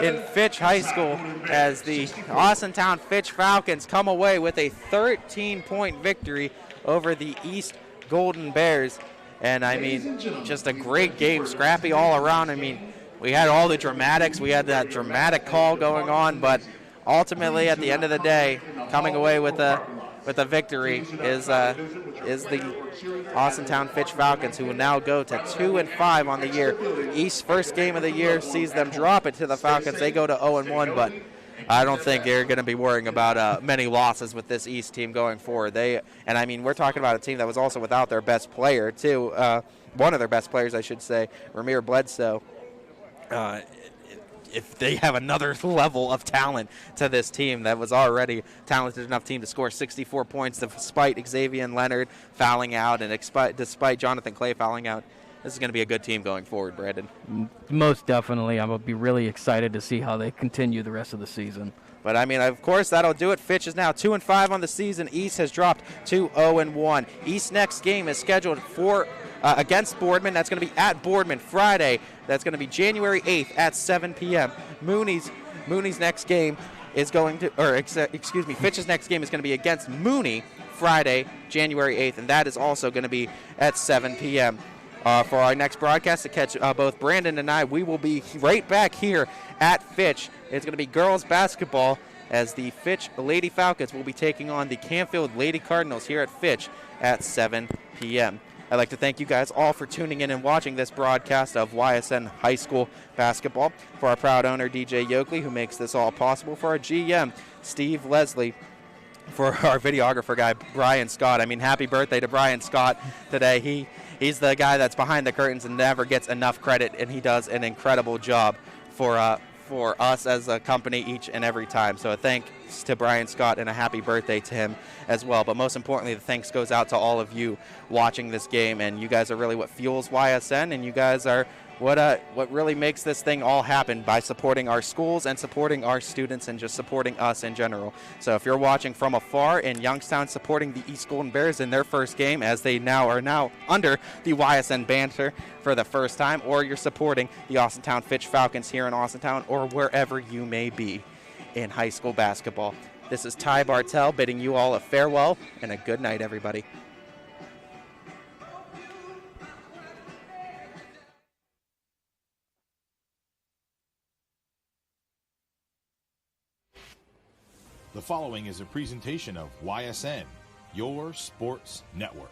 in Fitch High School as the Austintown Fitch Falcons come away with a 13-point victory over the East Golden Bears. And, I mean, just a great game, scrappy all around. I mean, we had all the dramatics. We had that dramatic call going on, but ultimately, at the end of the day, coming away with a with a victory is the Austintown Fitch Falcons, who will now go to 2-5 on the year. East's first game of the year sees them drop it to the Falcons. They go to 0-1, but I don't think they're going to be worrying about many losses with this East team going forward. We're talking about a team that was also without their best player, too. One of their best players, I should say, Ramir Bledsoe. If they have another level of talent to this team that was already talented enough team to score 64 points despite Xavier Leonard fouling out and despite Jonathan Clay fouling out, this is going to be a good team going forward, Brandon. Most definitely. I'm going to be really excited to see how they continue the rest of the season. But, of course, that'll do it. Fitch is now 2-5 on the season. East has dropped to 0-1. East's next game is scheduled for against Boardman. That's going to be at Boardman Friday. That's going to be January 8th at 7 p.m. Mooney's next game is going to, Fitch's next game is going to be against Mooney Friday, January 8th, and that is also going to be at 7 p.m. For our next broadcast to catch both Brandon and I, we will be right back here at Fitch. It's going to be girls basketball as the Fitch Lady Falcons will be taking on the Canfield Lady Cardinals here at Fitch at 7 p.m. I'd like to thank you guys all for tuning in and watching this broadcast of YSN High School basketball. For our proud owner, DJ Yoakley, who makes this all possible. For our GM, Steve Leslie. For our videographer guy, Brian Scott. Happy birthday to Brian Scott today. He's the guy that's behind the curtains and never gets enough credit, and he does an incredible job for us as a company each and every time. So a thanks to Brian Scott and a happy birthday to him as well. But most importantly, the thanks goes out to all of you watching this game, and you guys are really what fuels YSN, and you guys are what really makes this thing all happen by supporting our schools and supporting our students and just supporting us in general. So if you're watching from afar in Youngstown supporting the East Golden Bears in their first game, as they are now under the YSN banner for the first time, or you're supporting the Austintown Fitch Falcons here in Austintown or wherever you may be in high school basketball. This is Ty Bartell bidding you all a farewell and a good night, everybody. The following is a presentation of YSN, your sports network.